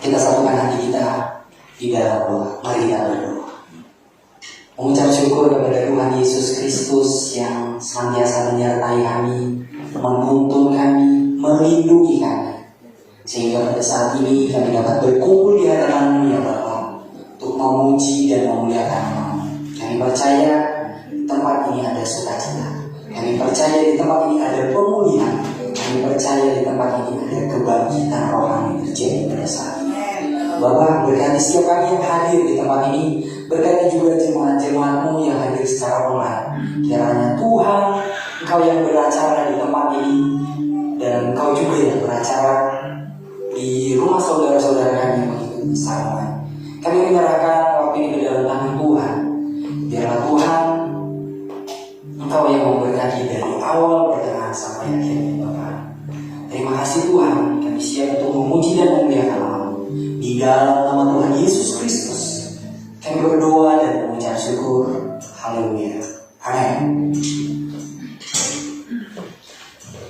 Kita satukan hati kita di dalam doa. Mari kita berdoa. Mengucap syukur kepada Tuhan Yesus Kristus yang senantiasa menyertai kami, menuntun kami, melindungi kami, sehingga pada saat ini kami dapat berkumpul di hadapan-Mu ya Bapa, untuk memuji dan memuliakan-Mu. Kami percaya di tempat ini ada sukacita. Kami percaya di tempat ini ada pemulihan. Kami percaya di tempat ini ada kebangkitan rohani terjadi pada saat ini. Bapak, berkati setiap kami yang hadir di tempat ini. Berkati juga jemaat-jemaat-Mu yang hadir secara online. Kiranya Tuhan, Engkau yang beracara di tempat ini, dan Engkau juga yang beracara di rumah saudara-saudara kami yang mengikuti secara online. Kami menyerahkan waktu ini ke dalam tangan Tuhan. Biarlah Tuhan, Engkau yang memberkati dari awal pertengahan sampai akhirnya Bapak. Terima kasih Tuhan, kami siap untuk memuji dan memuliakan nama-Mu. Di dalam nama Tuhan Yesus Kristus kami berdoa dan mengucap syukur. Haleluya. Amin.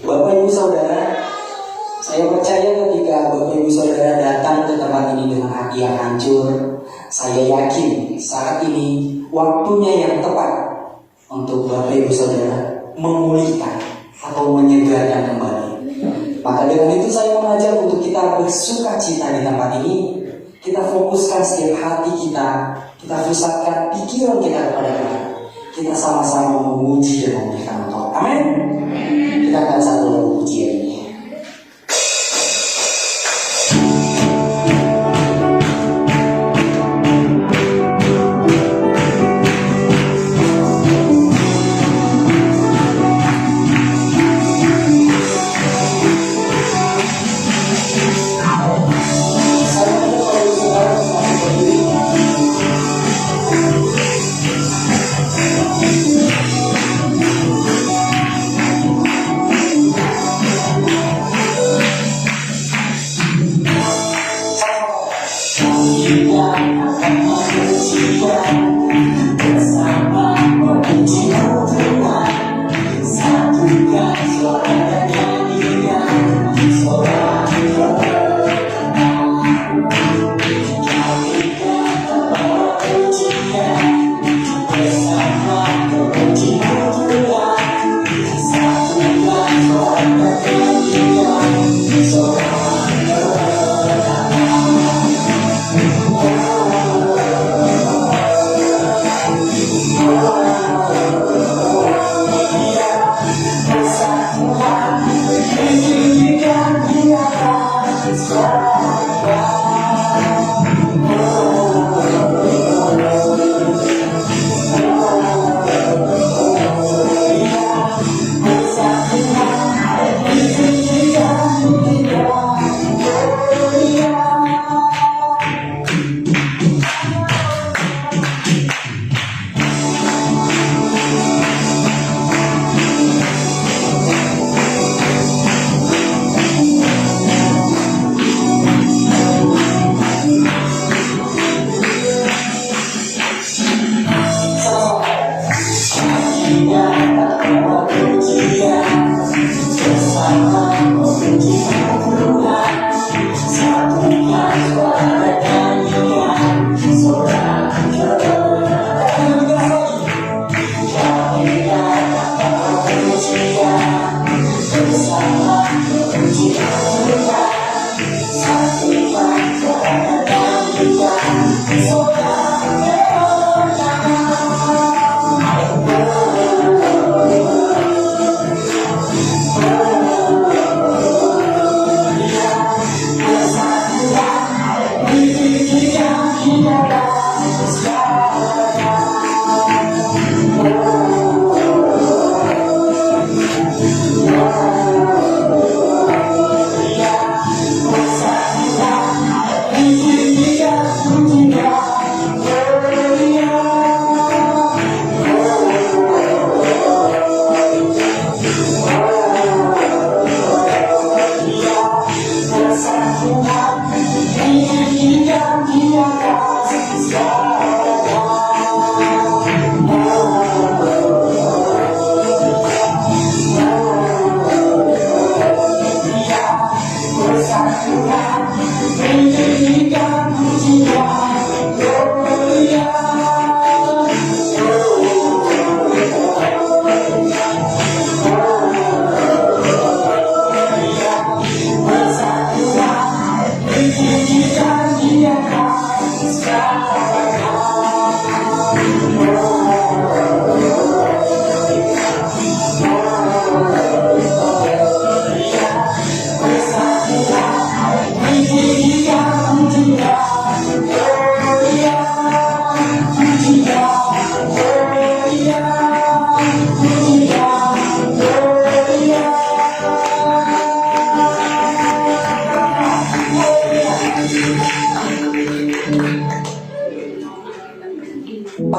Bapak Ibu Saudara, saya percaya ketika Bapak Ibu Saudara datang ke tempat ini dengan hati yang hancur, saya yakin saat ini waktunya yang tepat untuk Bapak Ibu Saudara memulihkan atau menyegarkan kembali. Maka dengan itu saya mengajak untuk kita bersuka cita di tempat ini. Kita fokuskan setiap hati kita pusatkan pikiran kita kepada Tuhan. Kita sama-sama memuji dan memuliakan Tuhan. Amin. Kita akan satu lagu pujian ini.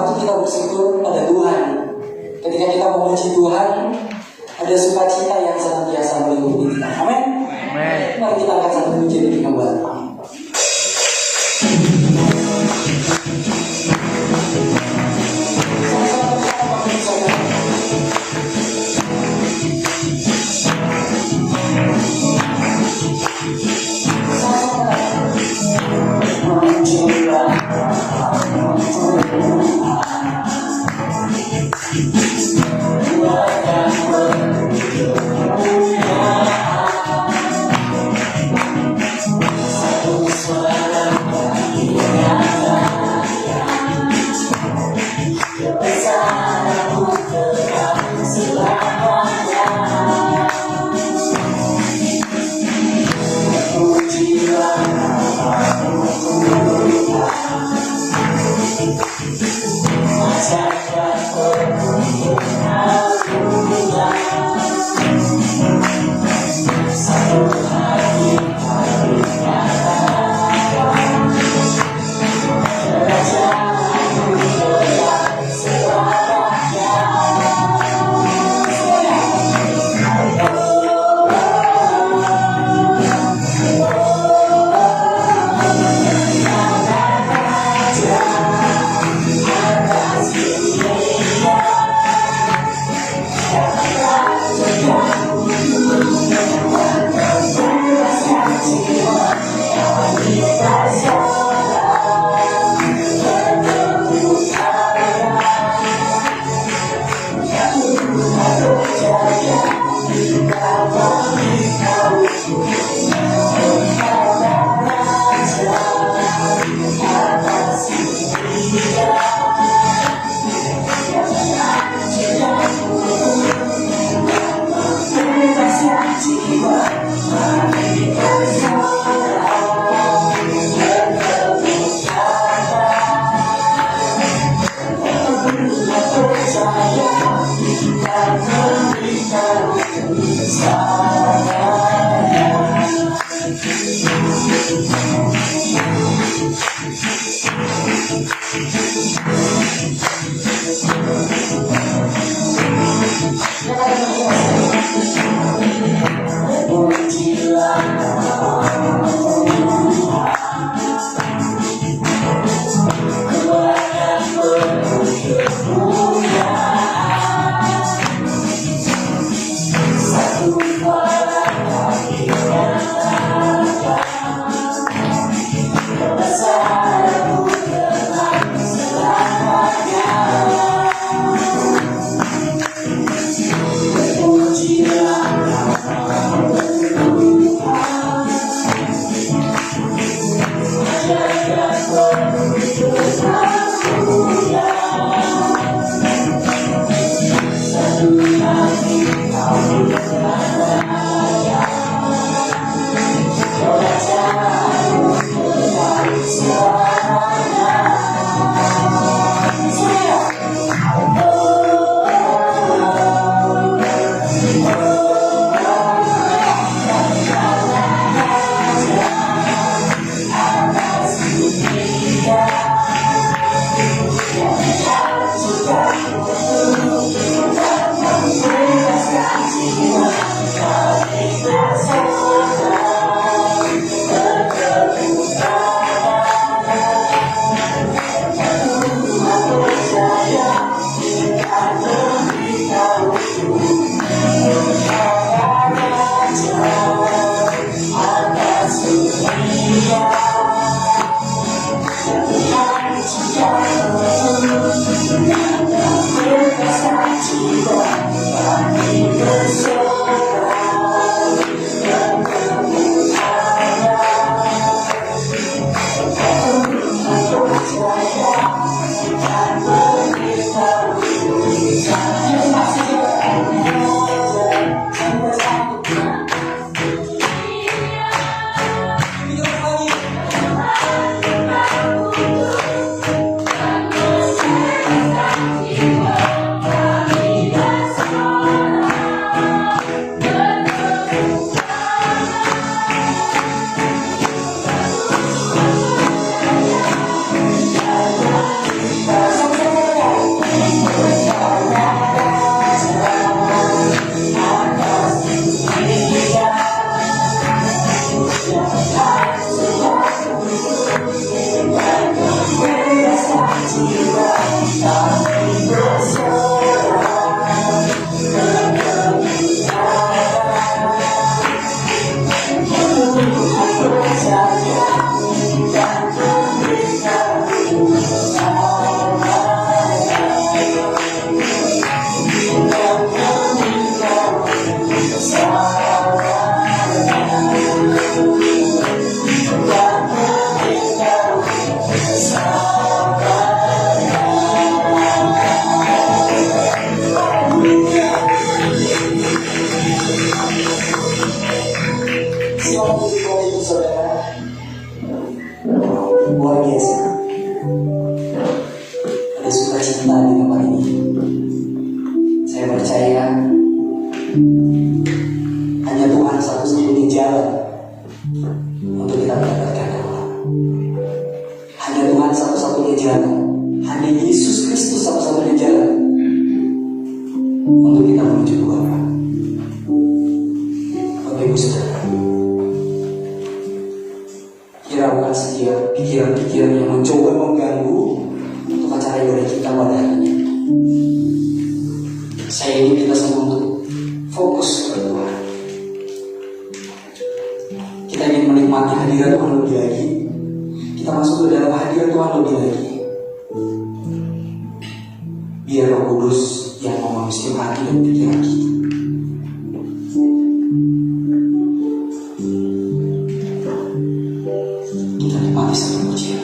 patut kita bersyukur pada Tuhan. Ketika kita memuji Tuhan, ada sukacita yang senantiasa meliputi kita. Amin. Mari kita angkat satu pujian ini kembali. luar biasa. Ada sukacita di tempat ini. Saya percaya hanya Tuhan satu-satunya jalan untuk kita mendapatkan Allah. Hanya Tuhan satu-satunya jalan. Hanya Yesus Kristus satu-satunya jalan untuk kita menuju ke Bapa. Bapak Ibu Saudara, hiraukan setiap pikiran-pikiran yang mencoba mengganggu untuk acara ibadah kita pada hari ini. Saya ingin kita semua untuk fokus kepada Tuhan. Kita ingin menikmati hadirat Tuhan lebih lagi. Kita masuk ke dalam hadirat Tuhan lebih lagi. Biar Roh Kudus yang mengusir hati dan pikiran kita. Kita nikmati satu pujian.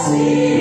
See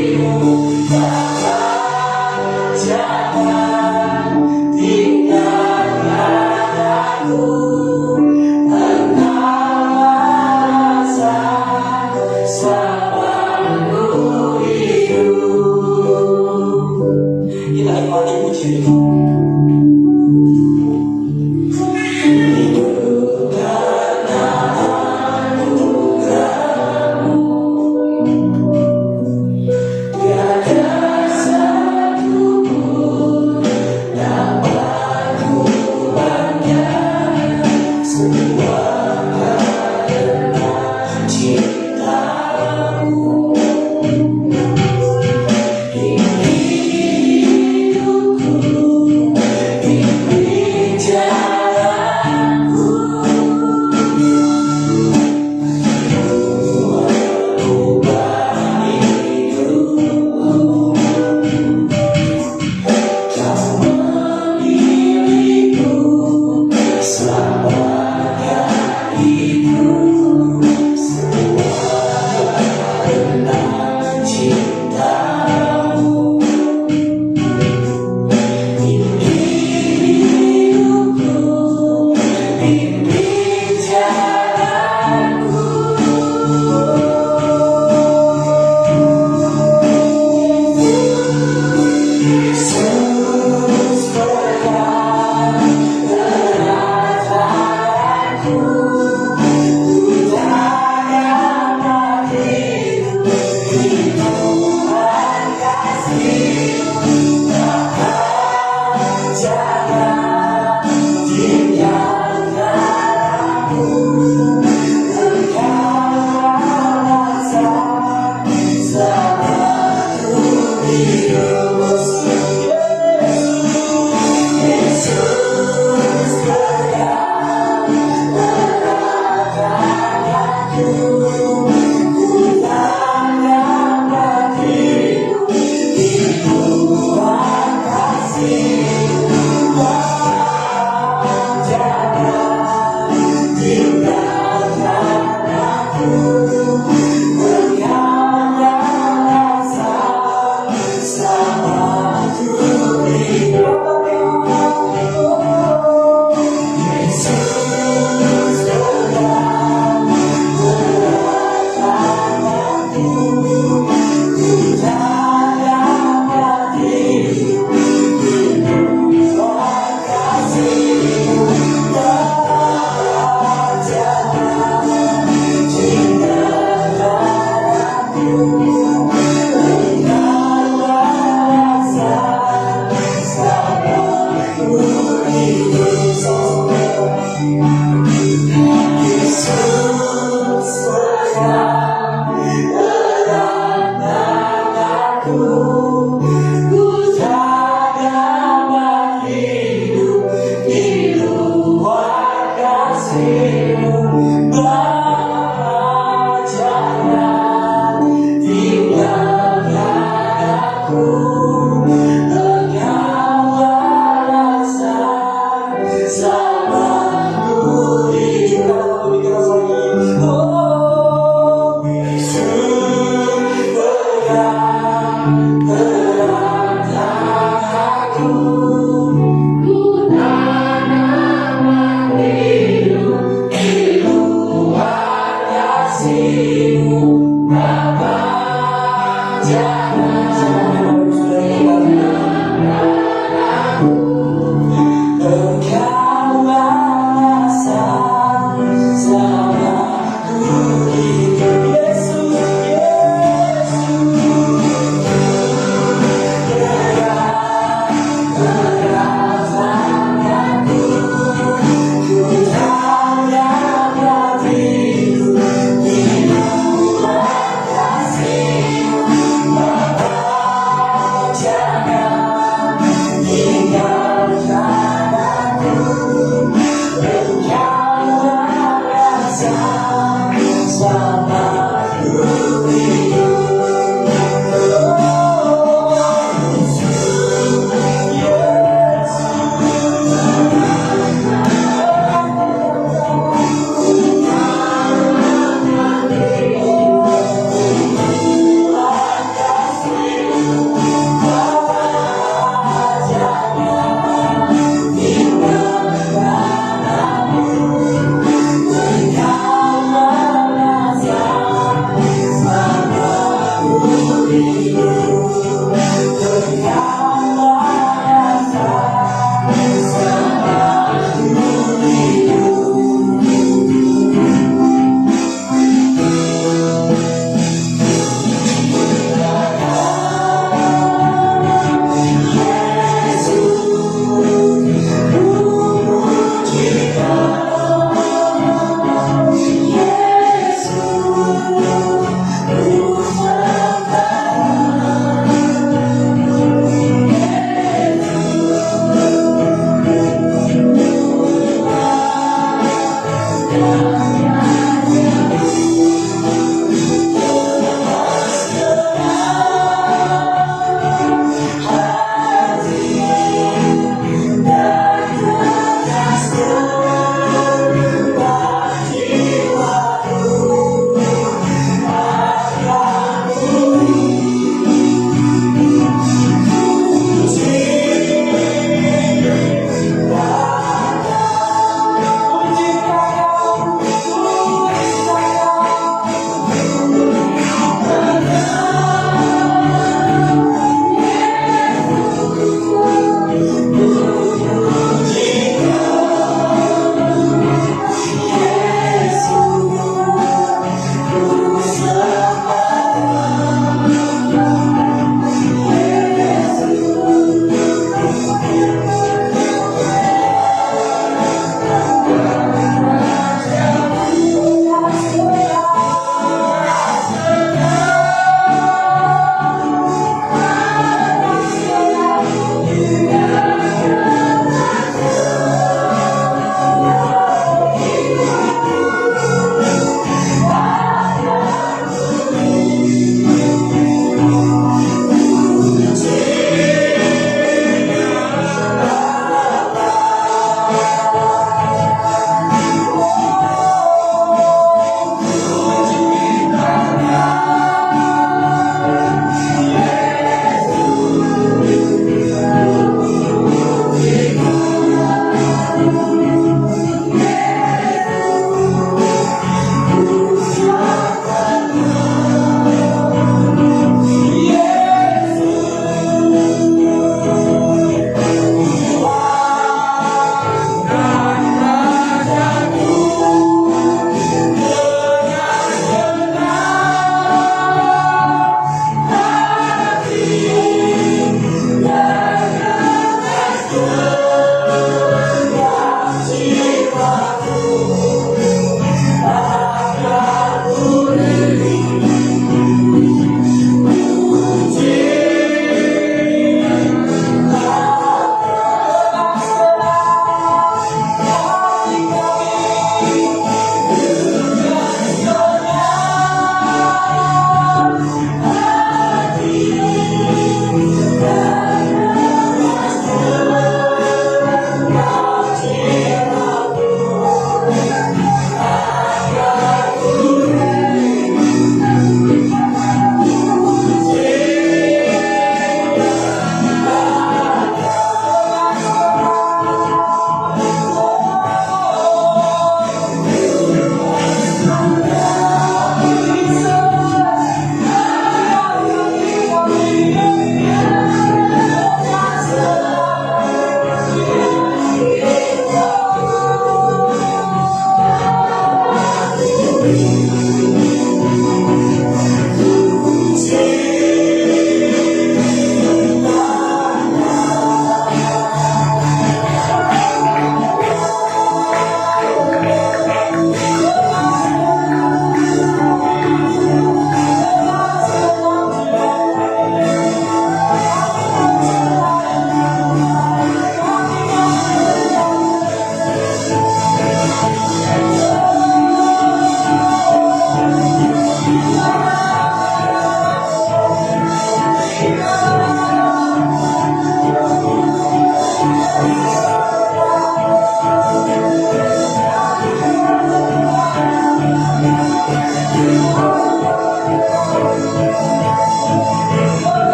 Bapa, jangan Engkau rasa sama hidup Yesus, gerak tanganku, ku tahu dapat hidup di bulan kasih-Mu. Bapa, jangan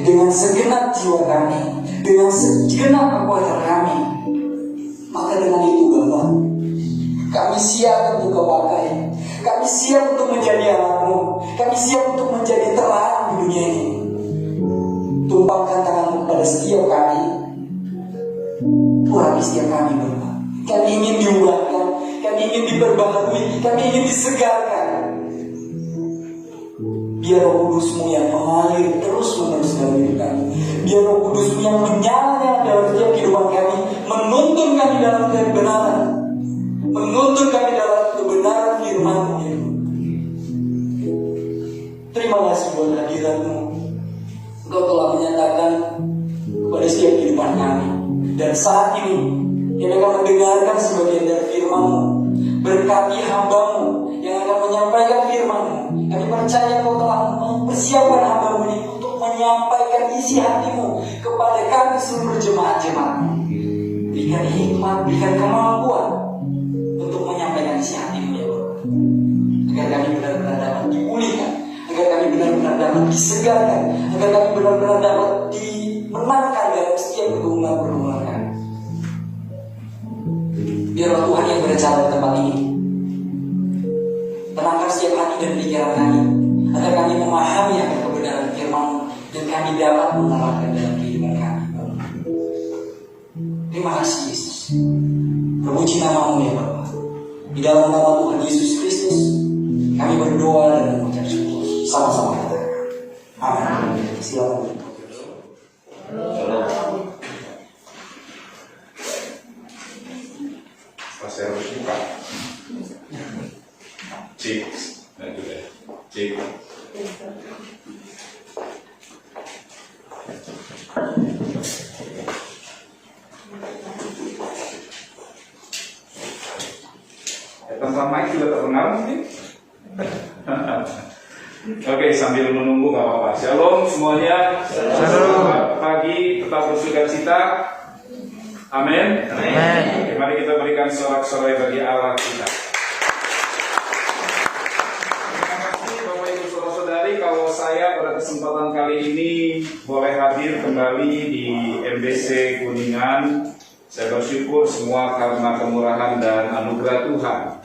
dengan segenap jiwa kami, dengan segenap kekuatan kami. Maka dengan itu Bapa, kami siap untuk Kau pakai. Kami siap untuk menjadi anak-Mu. Kami siap untuk menjadi terang di dunia ini. Tumpangkan tangan-Mu pada setiap kami. Urapi setiap kami Bapa. Kami ingin diubahkan, kami ingin diperbaharui, kami ingin disegarkan. Biar Roh Kudus-Mu yang mengalir terus-menerus dalam hidup kami. Biar Roh Kudus-Mu yang menyala dalam setiap kehidupan kami, menuntun kami dalam kebenaran, menuntun kami dalam kebenaran buat hadirat-Mu. Engkau telah menyatakan kepada setiap kehidupan kami. Dan saat ini kami akan mendengarkan sebagian dari firman-Mu. Berkati hamba-Mu yang akan menyampaikan firman-Mu. Kami percaya Engkau telah mempersiapkan hamba-Mu ini untuk menyampaikan isi hati-Mu kepada kami seluruh jemaat-jemaat. Berikan hikmat, berikan kemampuan untuk menyampaikan isi hati-Mu ya Bapak. Agar kami benar-benar dapat dipulihkan, agar kami benar-benar dapat disegarkan, agar kami benar-benar dapat dimenangkan dalam setiap pergumulan-pergumulan kami. Biarlah Tuhan yang berbicara di tempat ini tenangkan setiap hati dan pikiran kami, agar kami memahami akan kebenaran firman-Mu dan kami dapat menerapkan dalam kehidupan kami. Terima kasih Yesus. Terpuji nama-Mu ya Bapa. Di dalam nama Tuhan Yesus Kristus kami berdoa dan mengucap syukur. Sama-sama kita. Amin. Silakan. Saya harus buka. Cik, nah juga. Cik. Tentang mic juga terkenal mungkin. Oke, sambil menunggu nggak apa-apa. Shalom semuanya. Shalom. Pagi tetap bersukacita. Amin. Amin. Mari kita berikan sorak-sorai bagi Allah kita. Terima kasih Bapak Ibu Saudara-saudari, kalau saya pada kesempatan kali ini boleh hadir kembali di MBC Kuningan. Saya bersyukur semua karena kemurahan dan anugerah Tuhan.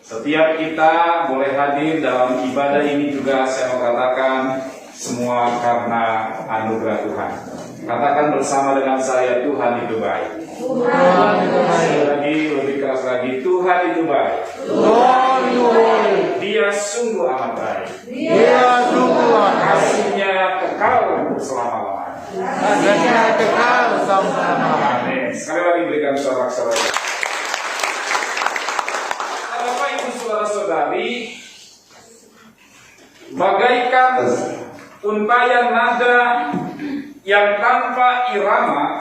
Setiap kita boleh hadir dalam ibadah ini juga saya mau katakan semua karena anugerah Tuhan. Katakan bersama dengan saya, Tuhan itu baik. Tuhan itu baik. Lagi lebih keras lagi, Tuhan itu baik. Tuhan itu baik. Dia sungguh amat baik. Dia sungguh amat baik. Kasihnya kekal untuk selama-lamanya. Kasihnya kekal selama-lamanya. Amin. Sekali lagi berikan sorak-sorai. Bapak Ibu Saudara-saudari, bagaikan untayan nada yang tanpa irama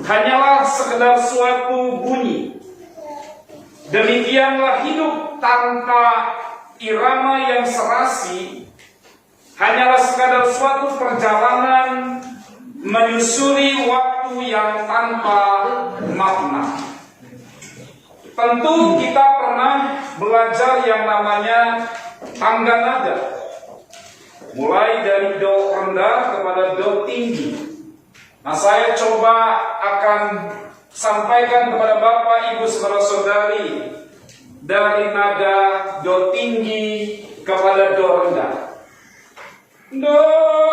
hanyalah sekedar suatu bunyi. Demikianlah hidup tanpa irama yang serasi hanyalah sekadar suatu perjalanan menyusuri waktu yang tanpa makna. Tentu kita pernah belajar yang namanya tangga nada. Mulai dari do rendah kepada do tinggi. Nah, saya coba akan sampaikan kepada Bapak, Ibu, Saudara-saudari dari nada do tinggi kepada do rendah. Do,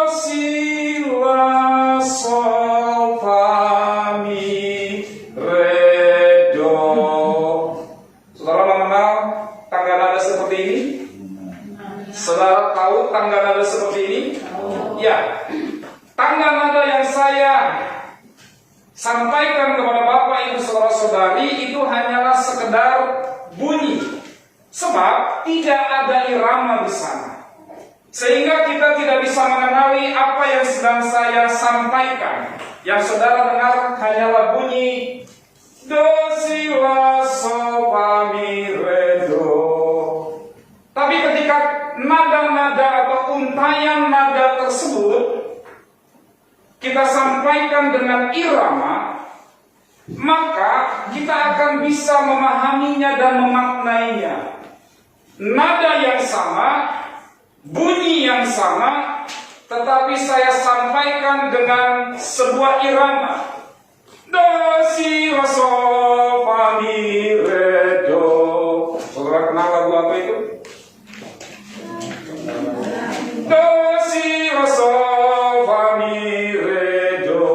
si, la, sol, fa, mi, re, do. Saudara mengenal tangga nada seperti ini? Saudara tahu tangga nada seperti ini? Ya, tangga nada yang saya sampaikan kepada Bapak, Ibu, Saudara-saudari itu hanyalah sekedar bunyi. Sebab tidak ada irama di sana. Sehingga kita tidak bisa mengenali apa yang sedang saya sampaikan. Yang saudara dengar hanyalah bunyi do, si, la, sol, fa, mi, re, do. Tapi ketika nada-nada atau untayan nada tersebut kita sampaikan dengan irama, maka kita akan bisa memahaminya dan memaknainya. Nada yang sama, bunyi yang sama, tetapi saya sampaikan dengan sebuah irama. Do, si, la, sol, fa, mi, re, do. Saudara kenal lagu apa itu? Do, si, la, sol, fa, mi, re, do.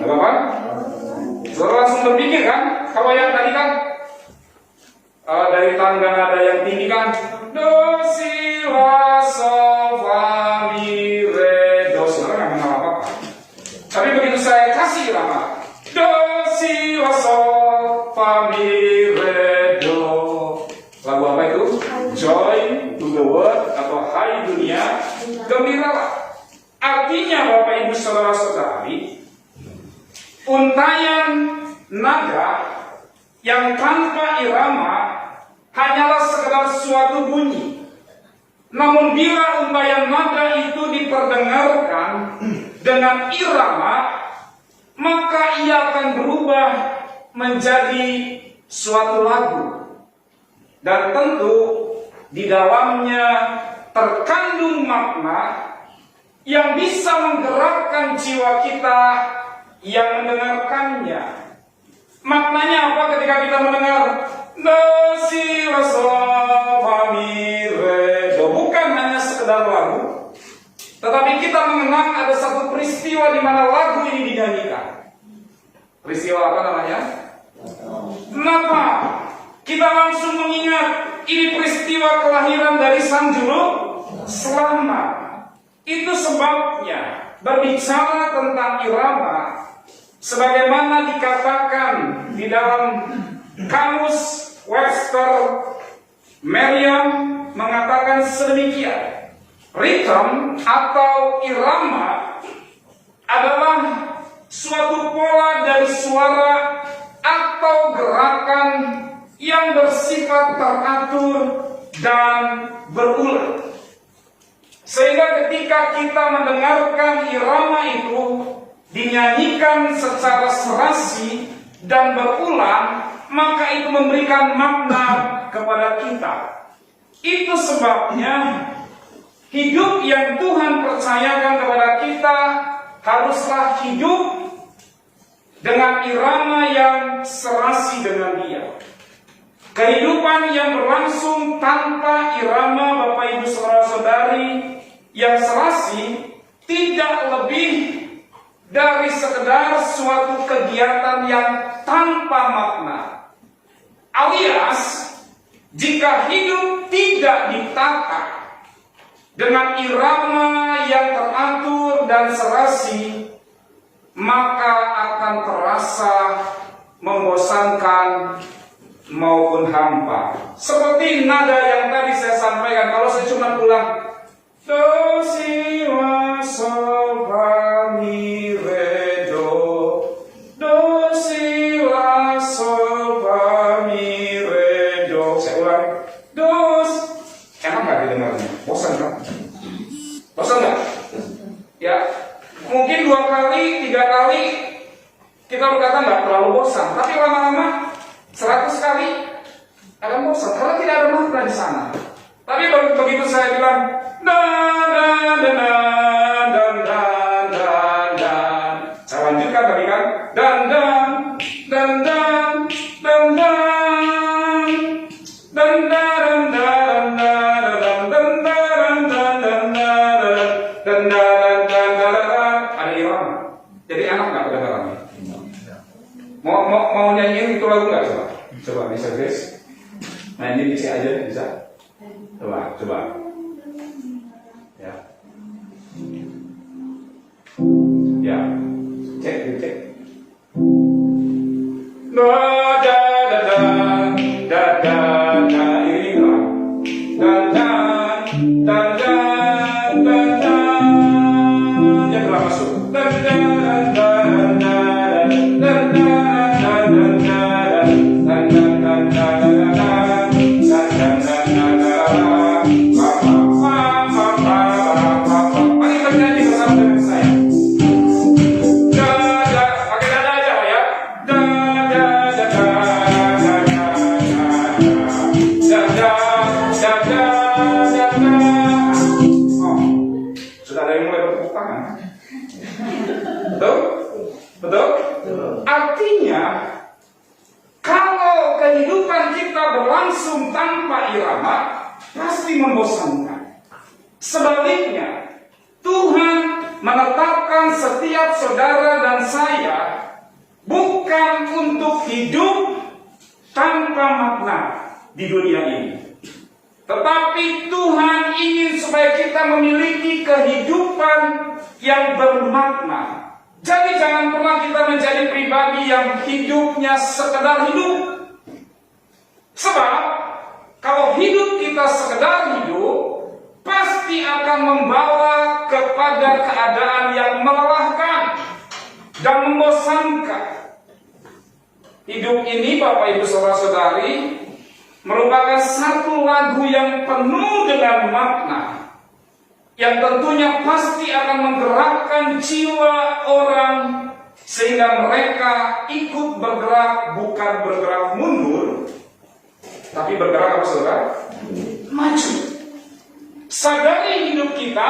Apa? Saudara langsung berpikir kan? Kalau yang tadi kan dari tangga nada yang tinggi kan do, si, la, sol, fa, mi, re, do. Saudara nggak kenal apa-apa. Tapi begitu saya kasih irama do, si, la, sol, fa, mi, re, do. Lagu apa itu? Joy to the world. gembiralah. Artinya Bapak Ibu Saudara-saudari, untayan nada yang tanpa irama hanyalah sekedar suatu bunyi. Namun bila untayan nada itu diperdengarkan dengan irama, maka ia akan berubah menjadi suatu lagu. Dan tentu di dalamnya terkandung makna yang bisa menggerakkan jiwa kita yang mendengarkannya. Maknanya apa ketika kita mendengar do si la sol fa mi re do? Bukan hanya sekedar lagu, tetapi kita mengenang ada satu peristiwa di mana lagu ini dinyanyikan. Peristiwa apa namanya? Kenapa? Kita langsung mengingat ini peristiwa kelahiran dari Sang Juru Selamat. Itu sebabnya berbicara tentang irama, sebagaimana dikatakan di dalam kamus Webster Merriam mengatakan sedemikian. Rhythm atau irama adalah suatu pola dari suara atau gerakan yang bersifat teratur dan berulang. Sehingga ketika kita mendengarkan irama itu dinyanyikan secara serasi dan berulang, maka itu memberikan makna kepada kita. Itu sebabnya hidup yang Tuhan percayakan kepada kita haruslah hidup dengan irama yang serasi dengan Dia. Kehidupan yang berlangsung tanpa irama, Bapak Ibu Saudara-saudari, yang serasi tidak lebih dari sekedar suatu kegiatan yang tanpa makna. Alias, jika hidup tidak ditata dengan irama yang teratur dan serasi, maka akan terasa membosankan maupun hampa. Seperti nada yang tadi saya sampaikan, kalau saya cuma ulang do si la sol fa mi re do si la sol fa mi re do. Saya ulang do. Enak nggak didengarnya? Bosan kan? Bosan nggak? Ya, mungkin 2 kali, 3 kali kita berkata nggak terlalu bosan, tapi lama-lama 100 kali akan bosan karena tidak ada makna di sana. Tapi begitu saya bilang dan saya lanjutkan tadi kan dan ada irama. Jadi enak nggak kedengarannya? Mau nyanyiin itu lagu nggak? Coba bisa guys. Nah ini bisa aja bisa. Coba. Ya. Ya. Cek. Yang telah masuk. Betul? Artinya, kalau kehidupan kita berlangsung tanpa irama, pasti membosankan. Sebaliknya, Tuhan menetapkan setiap saudara dan saya bukan untuk hidup tanpa makna di dunia ini, tetapi Tuhan ingin supaya kita memiliki kehidupan yang bermakna. Jadi jangan pernah kita menjadi pribadi yang hidupnya sekedar hidup. Sebab kalau hidup kita sekedar hidup, pasti akan membawa kepada keadaan yang melelahkan dan membosankan. Hidup ini, Bapak Ibu Saudara-saudari, merupakan satu lagu yang penuh dengan makna, yang tentunya pasti akan menggerakkan jiwa orang sehingga mereka ikut bergerak, bukan bergerak mundur, tapi bergerak apa saudara? Maju. Sadari hidup kita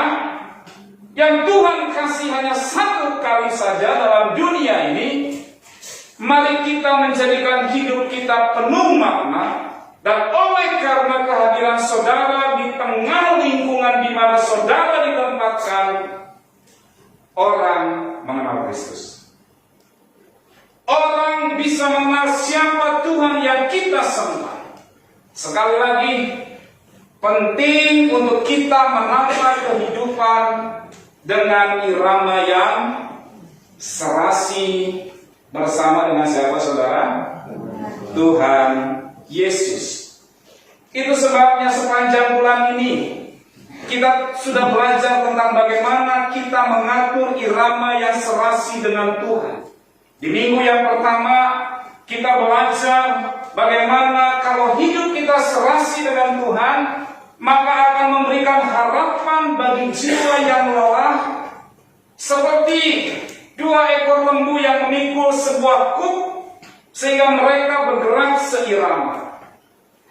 yang Tuhan kasih hanya satu kali saja dalam dunia ini. Mari kita menjadikan hidup kita penuh makna, dan oleh karena kehadiran saudara di tengah lingkungan di mana saudara ditempatkan, orang mengenal Kristus. Orang bisa mengenal siapa Tuhan yang kita sembah. Sekali lagi, penting untuk kita menata kehidupan dengan irama yang serasi bersama dengan siapa saudara? Tuhan Yesus. Itu sebabnya sepanjang bulan ini kita sudah belajar tentang bagaimana kita mengatur irama yang serasi dengan Tuhan. Di minggu yang pertama kita belajar bagaimana kalau hidup kita serasi dengan Tuhan, maka akan memberikan harapan bagi jiwa yang lelah, seperti 2 ekor lembu yang memikul sebuah kuk sehingga mereka bergerak seirama.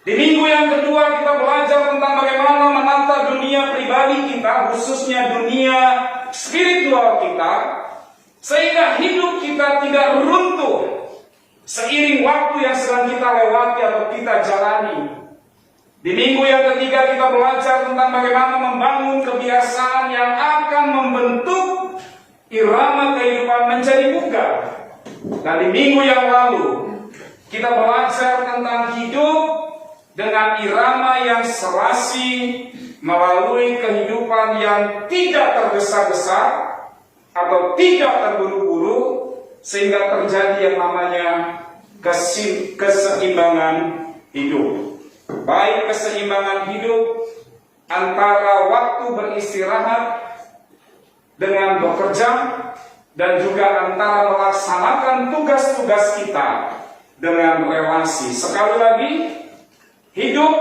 Di minggu yang kedua kita belajar tentang bagaimana menata dunia pribadi kita, khususnya dunia spiritual kita, sehingga hidup kita tidak runtuh seiring waktu yang sedang kita lewati atau kita jalani. Di minggu yang ketiga kita belajar tentang bagaimana membangun kebiasaan yang akan membentuk irama kehidupan menjadi bugar. Dan di minggu yang lalu kita belajar tentang hidup dengan irama yang serasi melalui kehidupan yang tidak tergesa-gesa atau tidak terburu-buru, sehingga terjadi yang namanya keseimbangan hidup. Baik keseimbangan hidup antara waktu beristirahat dengan bekerja, dan juga antara melaksanakan tugas-tugas kita dengan relasi. Sekali lagi, hidup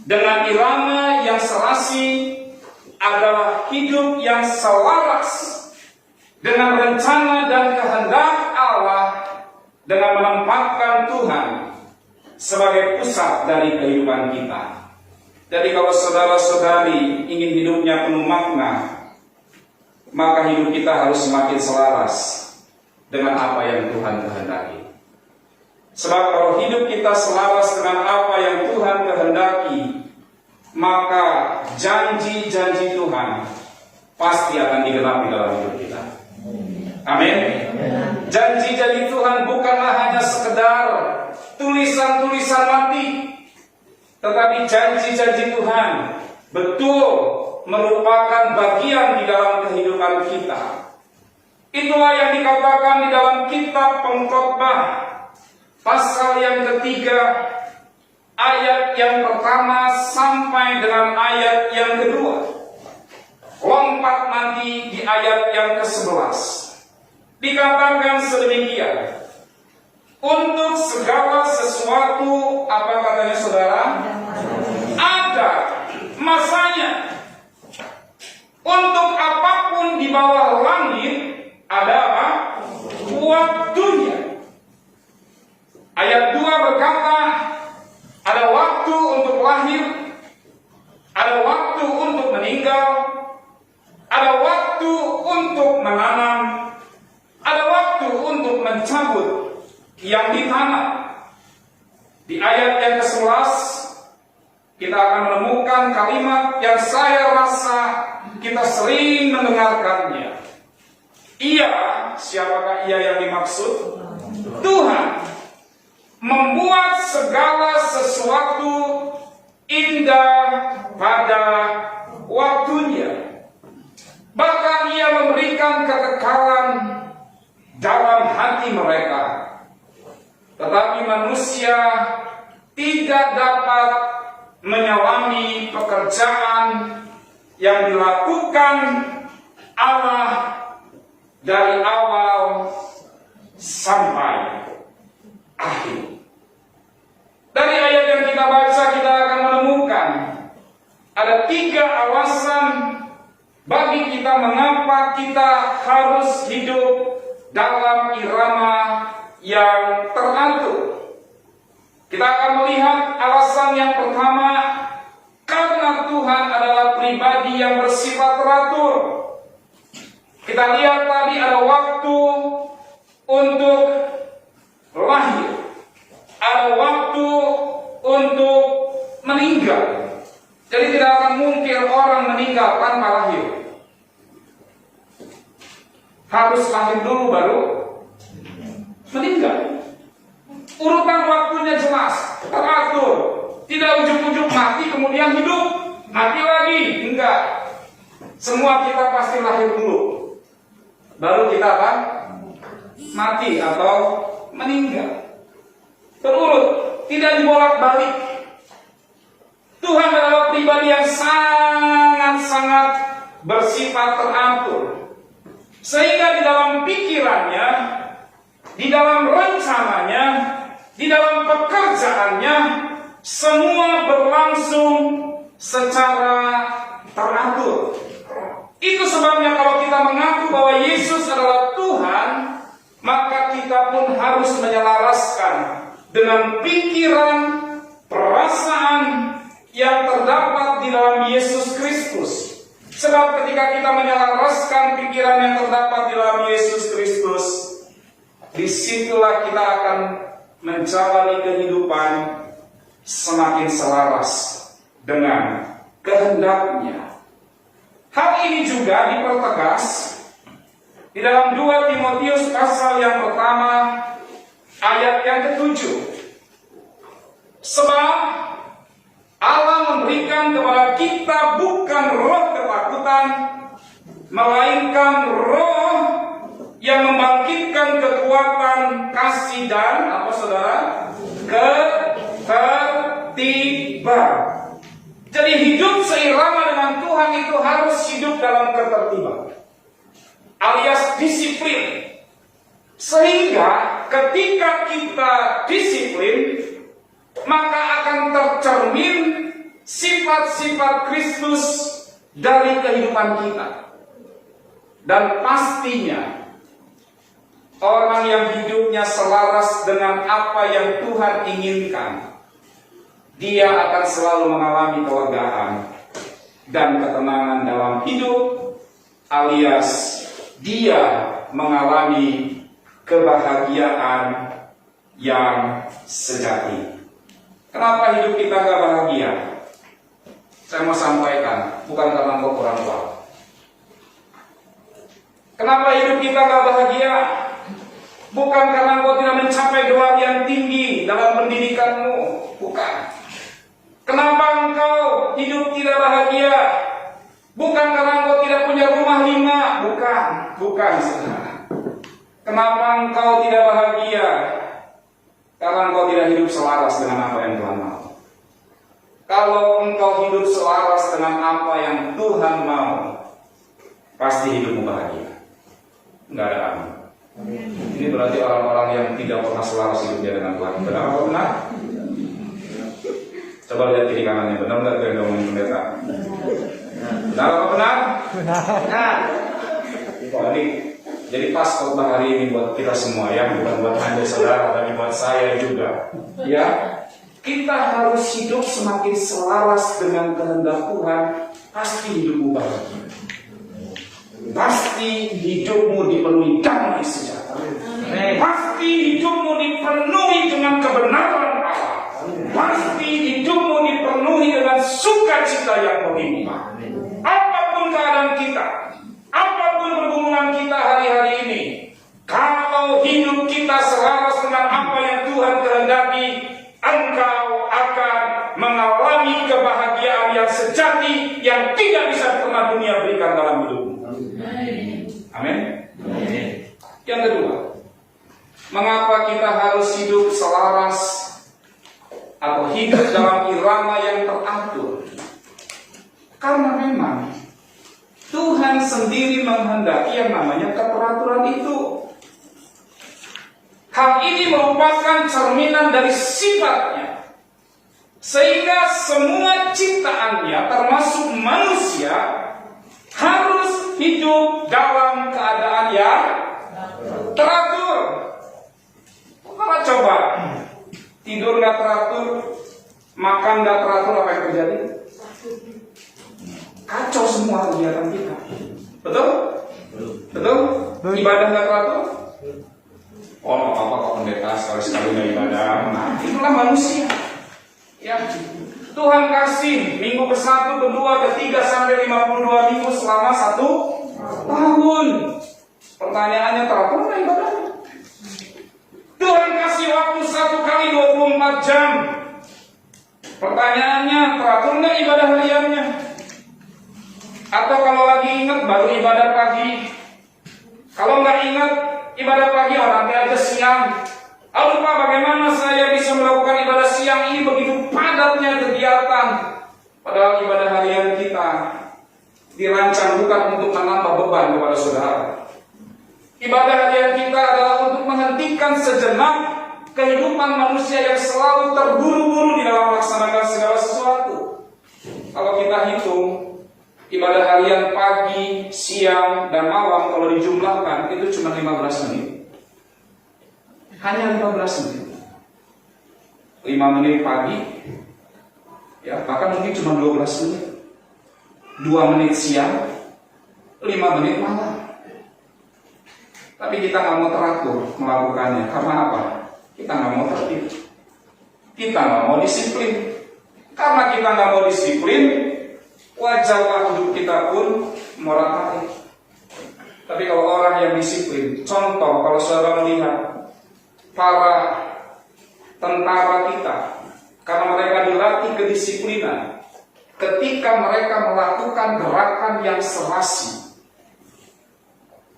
dengan irama yang serasi adalah hidup yang selaras dengan rencana dan kehendak Allah, dengan menempatkan Tuhan sebagai pusat dari kehidupan kita. Jadi kalau saudara-saudari ingin hidupnya penuh makna, maka hidup kita harus semakin selaras dengan apa yang Tuhan kehendaki. Sebab kalau hidup kita selaras dengan apa yang Tuhan kehendaki, maka janji-janji Tuhan pasti akan digenapi dalam hidup kita. Amin. Janji-janji Tuhan bukanlah hanya sekedar tulisan-tulisan mati, tetapi janji-janji Tuhan betul merupakan bagian di dalam kehidupan kita. Itulah yang dikatakan di dalam kitab Pengkhotbah pasal yang ketiga, ayat yang pertama sampai dengan ayat yang kedua. Lompat nanti di ayat yang ke-11. Dikatakan sedemikian. Untuk segala sesuatu, apa katanya saudara? Ada masanya. Untuk apapun di bawah langit ada apa? Waktunya. Ayat 2 berkata, ada waktu untuk lahir, ada waktu untuk meninggal, ada waktu untuk menanam, ada waktu untuk mencabut yang ditanam. Di ayat yang ke-11 kita akan menemukan kalimat yang saya rasa kita sering mendengarkannya. Ia, siapakah ia yang dimaksud? Tuhan membuat segala sesuatu indah pada waktunya. Bahkan ia memberikan kekekalan dalam hati mereka. Tetapi manusia tidak dapat menyelami pekerjaan yang dilakukan Allah dari awal sampai akhir. Dari ayat yang kita baca kita akan menemukan ada 3 alasan bagi kita mengapa kita harus hidup dalam irama yang teratur. Kita akan melihat alasan yang pertama, karena Tuhan adalah pribadi yang bersifat teratur. Kita lihat tadi ada waktu untuk lahir, ada waktu untuk meninggal. Jadi tidak akan mungkin orang meninggal tanpa lahir. Harus lahir dulu baru meninggal. Urutan waktunya jelas, teratur. Tidak ujuk-ujuk mati kemudian hidup, mati lagi. Enggak. Semua kita pasti lahir dulu, baru kita apa? Mati atau meninggal. Terurut, tidak dibolak-balik. Tuhan adalah pribadi yang sangat-sangat bersifat teratur. Sehingga di dalam pikirannya, di dalam rencananya, di dalam pekerjaannya, semua berlangsung secara teratur. Itu sebabnya kalau kita mengaku bahwa Yesus adalah Tuhan, maka kita pun harus menyelaraskan dengan pikiran, perasaan yang terdapat di dalam Yesus Kristus. Sebab ketika kita menyelaraskan pikiran yang terdapat di dalam Yesus Kristus, disitulah kita akan menjalani kehidupan semakin selaras dengan kehendaknya. Hal ini juga dipertegas di dalam 2 Timotius pasal yang pertama ayat yang ke-7. Sebab Allah memberikan kepada kita bukan roh ketakutan, melainkan roh yang membangkitkan kekuatan, kasih dan apa saudara? Ketertiban. Jadi hidup seirama dengan Tuhan itu harus hidup dalam ketertiban, alias disiplin. Sehingga ketika kita disiplin, maka akan tercermin sifat-sifat Kristus dari kehidupan kita. Dan pastinya orang yang hidupnya selaras dengan apa yang Tuhan inginkan, dia akan selalu mengalami kelegaan dan ketenangan dalam hidup, alias dia mengalami kebahagiaan yang sejati. Kenapa hidup kita gak bahagia? Saya mau sampaikan, bukan karena engkau kurang kuat. Kenapa hidup kita gak bahagia? Bukan karena engkau tidak mencapai gelar yang tinggi dalam pendidikanmu, bukan. Kenapa engkau hidup tidak bahagia? Bukan karena engkau tidak punya rumah 5, bukan saudara. Kenapa engkau tidak bahagia? Karena engkau tidak hidup selaras dengan apa yang Tuhan mau. Kalau engkau hidup selaras dengan apa yang Tuhan mau, pasti hidupmu bahagia. Enggak ada amin. Ini berarti orang-orang yang tidak pernah selaras hidupnya dengan Tuhan. Benar atau benar? Coba lihat kiri kanannya, benar nggak kalian ngomongin pendeta? Benar atau benar? Benar. Jadi pas khotbah hari ini buat kita semua ya, bukan buat Anda saudara, tapi buat saya juga. Ya, kita harus hidup semakin selaras dengan kehendak Tuhan, pasti hidupmu bahagia. Pasti hidupmu dipenuhi damai sejahtera. Pasti hidupmu dipenuhi dengan kebenaran Allah. Pasti hidupmu dipenuhi dengan sukacita yang melimpah. Apapun keadaan kita, apapun pergumulan kita hari-hari ini, kalau hidup kita selaras dengan apa yang Tuhan kehendaki, engkau akan mengalami kebahagiaan yang sejati yang tidak bisa pernah dunia berikan dalam hidupmu. Amin. Yang kedua, mengapa kita harus hidup selaras atau hidup dalam irama yang teratur? Karena memang Tuhan sendiri menghendaki yang namanya keteraturan itu. Hal ini merupakan cerminan dari sifatnya, sehingga semua ciptaannya termasuk manusia harus hidup dalam keadaan yang teratur. Kalau coba tidur nggak teratur, makan nggak teratur, apa yang terjadi? Kacau semua kegiatan kita. Betul? Betul? Ibadah nggak teratur? Oh, nggak apa-apa kok pendeta, sekali-sekali nggak ibadah. Nah, itulah manusia. Ya, Tuhan kasih minggu ke-1, ke-2, ke-3 sampai 52 minggu selama 1 tahun. Pertanyaannya, teratur nggak ibadahnya? Tuhan kasih waktu 1 kali 24 jam. Pertanyaannya, teratur nggak ibadah hariannya? Atau kalau lagi ingat baru ibadah pagi. Kalau nggak ingat ibadah pagi, nanti aja siang. Lalu Pak, bagaimana saya bisa melakukan ibadah siang ini begitu padatnya kegiatan? Padahal ibadah harian kita dirancang bukan untuk menambah beban kepada saudara. Ibadah harian kita adalah untuk menghentikan sejenak kehidupan manusia yang selalu terburu-buru di dalam melaksanakan segala sesuatu. Kalau kita hitung ibadah harian pagi, siang, dan malam kalau dijumlahkan itu cuma 15 menit. Hanya 15 menit. 5 menit pagi, ya, bahkan mungkin cuma 12 menit. 2 menit siang, 5 menit malam. Tapi kita nggak mau teratur melakukannya. Karena apa? Kita nggak mau tertib. Kita nggak mau disiplin. Karena kita nggak mau disiplin, wajah hidup kita pun morat-marit. Tapi kalau orang yang disiplin, contoh kalau saudara melihat para tentara kita, karena mereka dilatih kedisiplinan, ketika mereka melakukan gerakan yang serasi,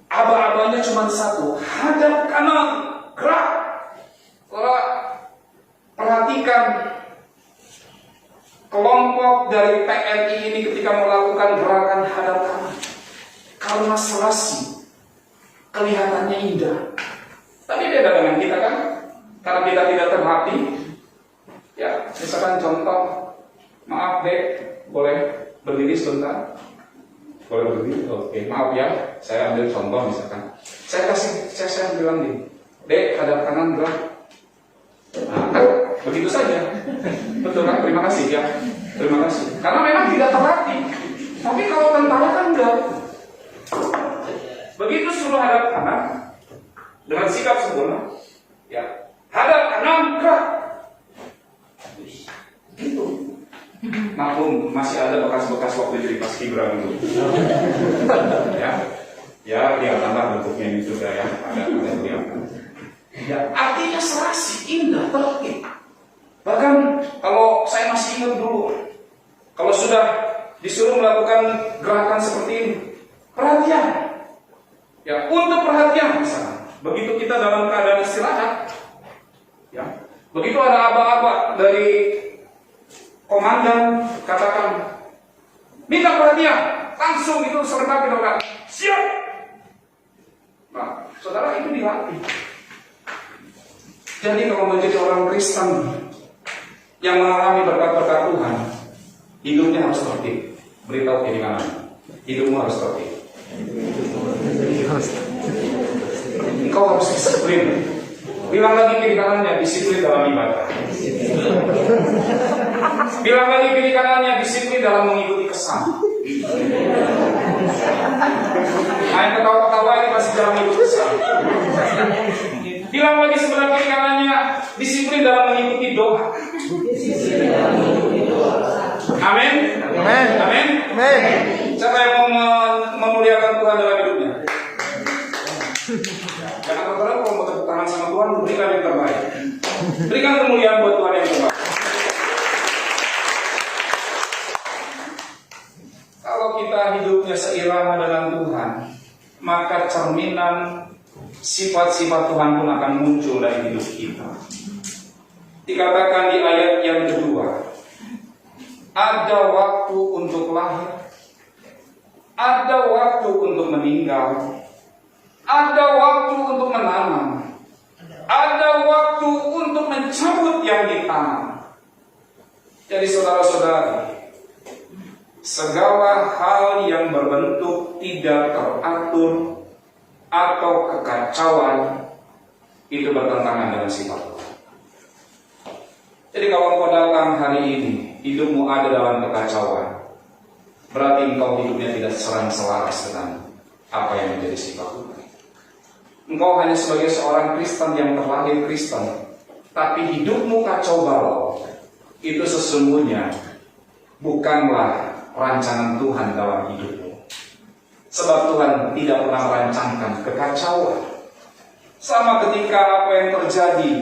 aba-abanya cuma satu, hadap kanan, gerak. Kalau perhatikan kelompok dari TNI ini ketika melakukan gerakan hadap kanan, karena serasi, kelihatannya indah. Tapi beda dengan kita kan, karena kita tidak terhati. Ya, misalkan contoh, maaf Dek, boleh berdiri sebentar? Boleh berdiri? Oke, maaf ya, saya ambil contoh misalkan. Saya bilang gini, Dek, hadap kanan gerak. Nah, kan begitu saja. Betul kan? Terima kasih ya. Terima kasih. Karena memang tidak terhati. Tapi kalau tentara kan enggak. Begitu suruh hadap kanan dengan sikap sempurna, ya, hadap kanan gerak. Gitu. Maklum masih ada bekas-bekas waktu jadi paskibra dulu. Ya, tambah bentuknya ini juga ya. Ada kelihatan. Ya, artinya serasi, indah, tertib. Bahkan kalau saya masih ingat dulu, kalau sudah disuruh melakukan gerakan seperti ini, perhatian. Ya, untuk perhatian misalnya. Begitu kita dalam keadaan istirahat, ya, begitu ada aba-aba dari komandan katakan minta perhatian, langsung itu serentak kita katakan siap. Nah, saudara, itu dilatih. Jadi kalau menjadi orang Kristen yang mengalami berkat-berkat Tuhan, hidupnya harus tertib. Beritahu kiri kanan, hidupmu harus tertib. Engkau harus disiplin. Bilang lagi kiri kanannya, disiplin dalam ibadah. Bilang lagi kiri kanannya, disiplin dalam mengikuti kesan. Nah, yang ketawa-ketawa ini pasti dalam mengikuti kesan. Bilang lagi sebelah kiri kanannya, disiplin dalam mengikuti doa. Amin. Amin. Amin. Amin. Siapa yang mau memuliakan Tuhan dalam hidupnya? Jangan terlalu kalau mau tepuk tangan sama Tuhan, berikan yang terbaik. Berikan kemuliaan buat Tuhan yang terbaik. Kalau kita hidupnya seirama dengan Tuhan, maka cerminan sifat-sifat Tuhan pun akan muncul dari hidup kita. Dikatakan di ayat yang kedua, ada waktu untuk lahir, ada waktu untuk meninggal, ada waktu untuk menanam, ada waktu untuk mencabut yang ditanam. Jadi saudara-saudari, segala hal yang berbentuk tidak teratur atau kekacauan itu bertentangan dengan sifat Tuhan. Jadi kalau engkau datang hari ini, hidupmu ada dalam kekacauan, berarti engkau hidupnya tidak selaras dengan apa yang menjadi sifat Tuhan. Engkau hanya sebagai seorang Kristen yang terlahir Kristen, tapi hidupmu kacau balau, itu sesungguhnya bukanlah rancangan Tuhan dalam hidupmu. Sebab Tuhan tidak pernah merancangkan kekacauan. Sama ketika apa yang terjadi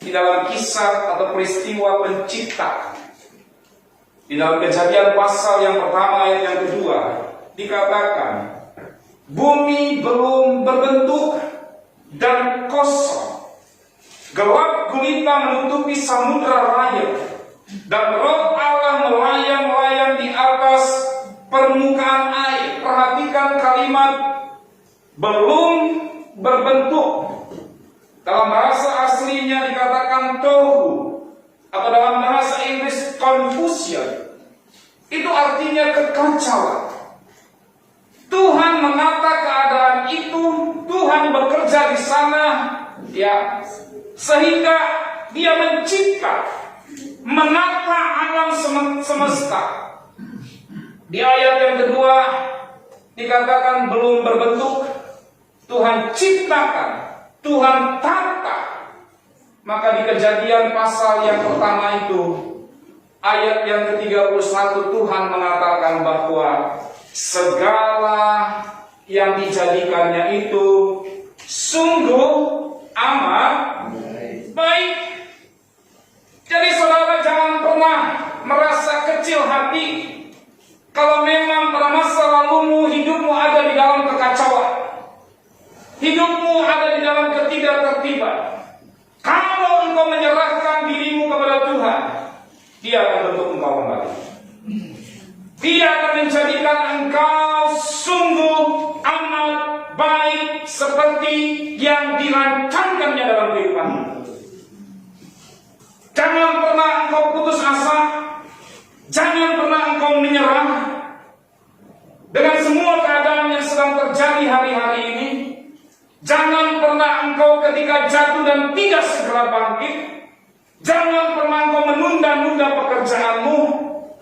di dalam kisah atau peristiwa pencipta, di dalam Kejadian pasal yang pertama ayat yang kedua, dikatakan bumi belum berbentuk dan kosong, gelap gulita menutupi samudra raya, dan Roh Allah melayang-layang di atas permukaan air. Perhatikan kalimat belum berbentuk. Dalam bahasa aslinya dikatakan tohu, atau dalam bahasa Inggris confusion. Itu artinya kekacauan. Tuhan menata keadaan itu, Tuhan bekerja di sana, ya, sehingga Dia mencipta, menata alam semesta. Di ayat yang kedua dikatakan belum berbentuk, Tuhan ciptakan, Tuhan tata. Maka di Kejadian pasal yang pertama itu, ayat yang ke-31, Tuhan mengatakan bahwa segala yang dijadikannya itu sungguh amat baik. Jadi saudara jangan pernah merasa kecil hati kalau memang pada masa lalumu hidupmu ada di dalam kekacauan, hidupmu ada di dalam ketidaktertiban. Kalau engkau menyerahkan dirimu kepada Tuhan, Dia akan bentuk engkau kembali. Dia akan menjadikan engkau sungguh amat baik seperti yang dirancangkannya dalam kehidupanmu. Jangan pernah engkau putus asa, jangan pernah engkau menyerah dengan semua keadaan yang sedang terjadi hari-hari ini. Jangan pernah engkau ketika jatuh dan tidak segera bangkit. Jangan pernah engkau menunda-nunda pekerjaanmu.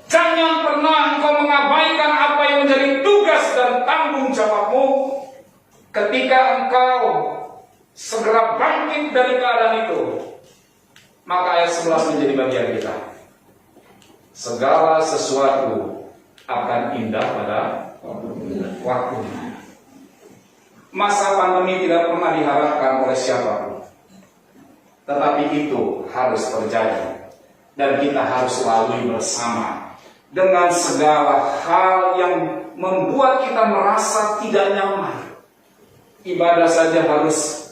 Jangan pernah engkau mengabaikan apa yang menjadi tugas dan tanggung jawabmu. Ketika engkau segera bangkit dari keadaan itu, maka ayat 11 menjadi bagian kita. Segala sesuatu akan indah pada waktunya. Masa pandemi tidak pernah diharapkan oleh siapapun, tetapi itu harus terjadi, dan kita harus lalui bersama dengan segala hal yang membuat kita merasa tidak nyaman. Ibadah saja harus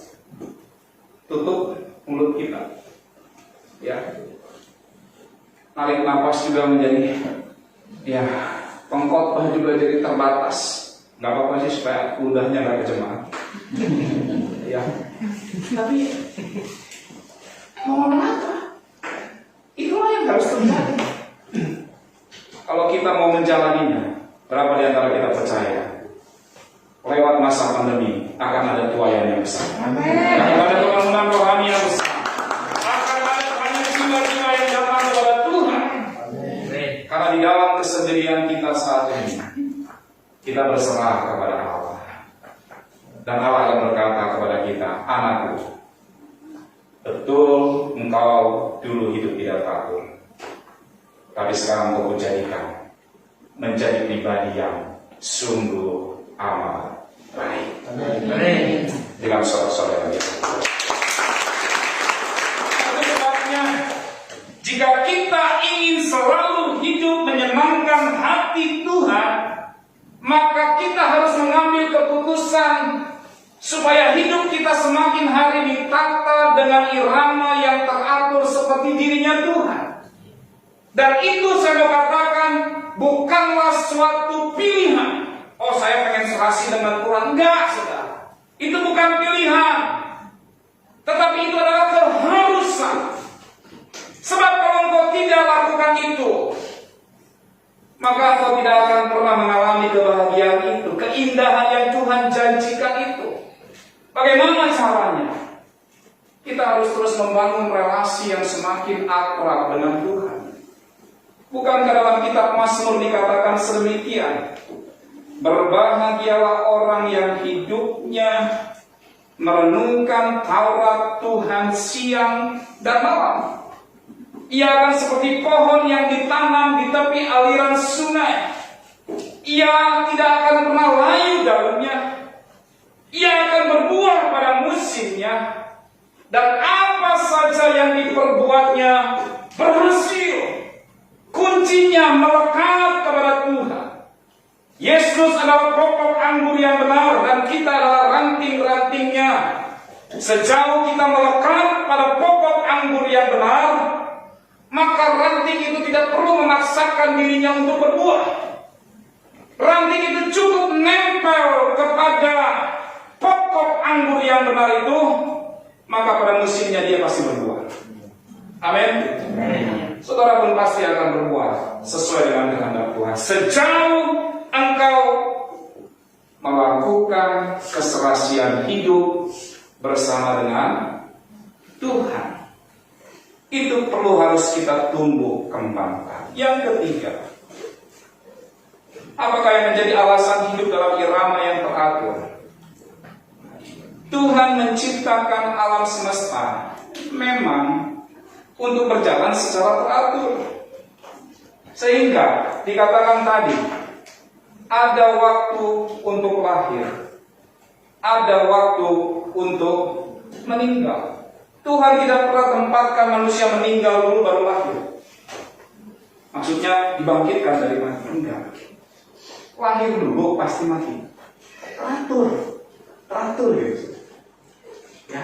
tutup mulut kita, ya. Narik nafas juga menjadi, ya, pengkhotbah juga jadi terbatas. Gak apa-apa sih supaya ludahnya gak kejemaah. Ya. Tapi mau apa? Itulah yang harus terjadi. Kalau kita mau menjalaninya, berapa di antara kita percaya lewat masa pandemi akan ada tuaian yang besar, akan ada kebangunan rohani yang besar, akan ada jiwa-jiwa yang datang kepada Tuhan. Karena di dalam kesendirian kita saat ini, kita berserah kepada Allah, dan Allah akan berkata kepada kita, anakku, betul engkau dulu hidup tidak takut, tapi sekarang engkau jadikan menjadi pribadi yang sungguh amat baik. Amin. Dengan sorak-sorak yang biasa. Itu sebabnya, jika kita ingin selalu hidup menyenangkan hati Tuhan, maka kita harus mengambil keputusan supaya hidup kita semakin hari ditata dengan irama yang teratur seperti dirinya Tuhan. Dan itu saya mau katakan bukanlah suatu pilihan oh saya pengen serasi dengan Tuhan. Enggak, saudara. Itu bukan pilihan. Tetapi itu adalah keharusan. Sebab kalau engkau tidak lakukan itu, maka engkau tidak akan pernah mengalami kebahagiaan itu, keindahan yang Tuhan janjikan itu. Bagaimana caranya? Kita harus terus membangun relasi yang semakin akrab dengan Tuhan. Bukankah dalam kitab Mazmur dikatakan sedemikian? Berbahagialah orang yang hidupnya merenungkan Taurat Tuhan siang dan malam. Ia akan seperti pohon yang ditanam di tepi aliran sungai. Ia tidak akan pernah layu daunnya. Ia akan berbuah pada musimnya. Dan apa saja yang diperbuatnya berhasil. Kuncinya melekat kepada Tuhan. Yesus adalah pokok anggur yang benar dan kita adalah ranting-rantingnya. Sejauh kita melekat pada pokok anggur yang benar, maka ranting itu tidak perlu memaksakan dirinya untuk berbuah. Ranting itu cukup nempel kepada pokok anggur yang benar itu, maka pada musimnya dia pasti berbuah. Amin. Saudara pun pasti akan berbuah sesuai dengan kehendak Tuhan. Sejauh engkau melakukan keserasian hidup bersama dengan Tuhan, itu perlu harus kita tumbuh kembangkan. Yang ketiga, apakah yang menjadi alasan hidup dalam irama yang teratur? Tuhan menciptakan alam semesta memang untuk berjalan secara teratur. Sehingga dikatakan tadi, ada waktu untuk lahir, ada waktu untuk meninggal. Tuhan tidak pernah tempatkan manusia meninggal dulu baru lahir. Maksudnya dibangkitkan dari mati. Enggak. Lahir dulu pasti mati. Teratur gitu. Ya.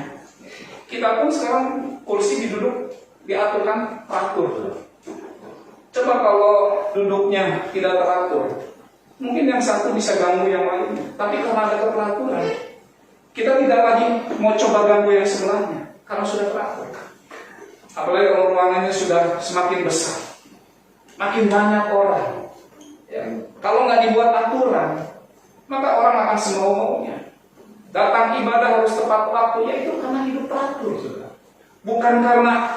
Kita pun sekarang kursi diduduk diaturkan teratur. Coba kalau duduknya tidak teratur, mungkin yang satu bisa ganggu yang lain. Tapi karena ada keteraturan, kita tidak lagi mau coba ganggu yang sebelahnya karena sudah teratur. Apalagi kalau ruangannya sudah semakin besar, makin banyak orang. Ya. Kalau nggak dibuat aturan, maka orang akan semau-maunya. Datang ibadah harus tepat waktu, ya itu karena hidup teratur. Bukan karena,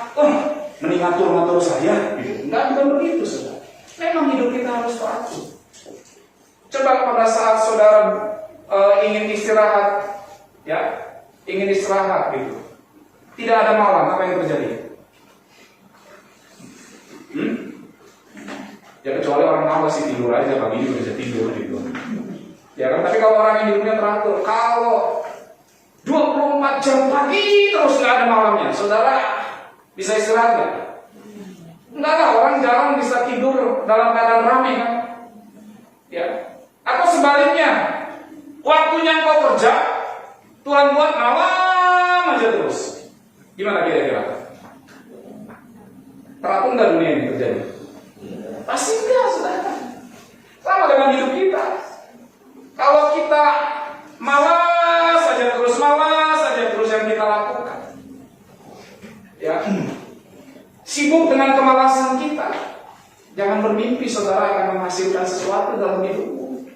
mending ngatur saya. Enggak, bukan begitu, saudara. Memang hidup kita harus teratur. Coba pada saat saudara ingin istirahat, ya, ingin istirahat gitu. Tidak ada malam, apa yang terjadi? Ya kecuali orang malas sih tidur aja, pagi juga bisa tidur gitu. Ya kan, tapi kalau orang yang hidupnya teratur, kalau 24 jam pagi terus nggak ada malamnya, saudara bisa istirahat nggak? Enggak lah, orang jarang bisa tidur dalam keadaan ramai kan? Ya. Atau sebaliknya, waktunya engkau kerja, Tuhan buat malam aja terus. Gimana kira-kira? Teratur nggak dunia ini terjadi? Pasti enggak, saudara. Sama dengan hidup kita. Kalau kita malas saja terus yang kita lakukan, ya, sibuk dengan kemalasan kita, jangan bermimpi saudara akan menghasilkan sesuatu dalam hidupmu.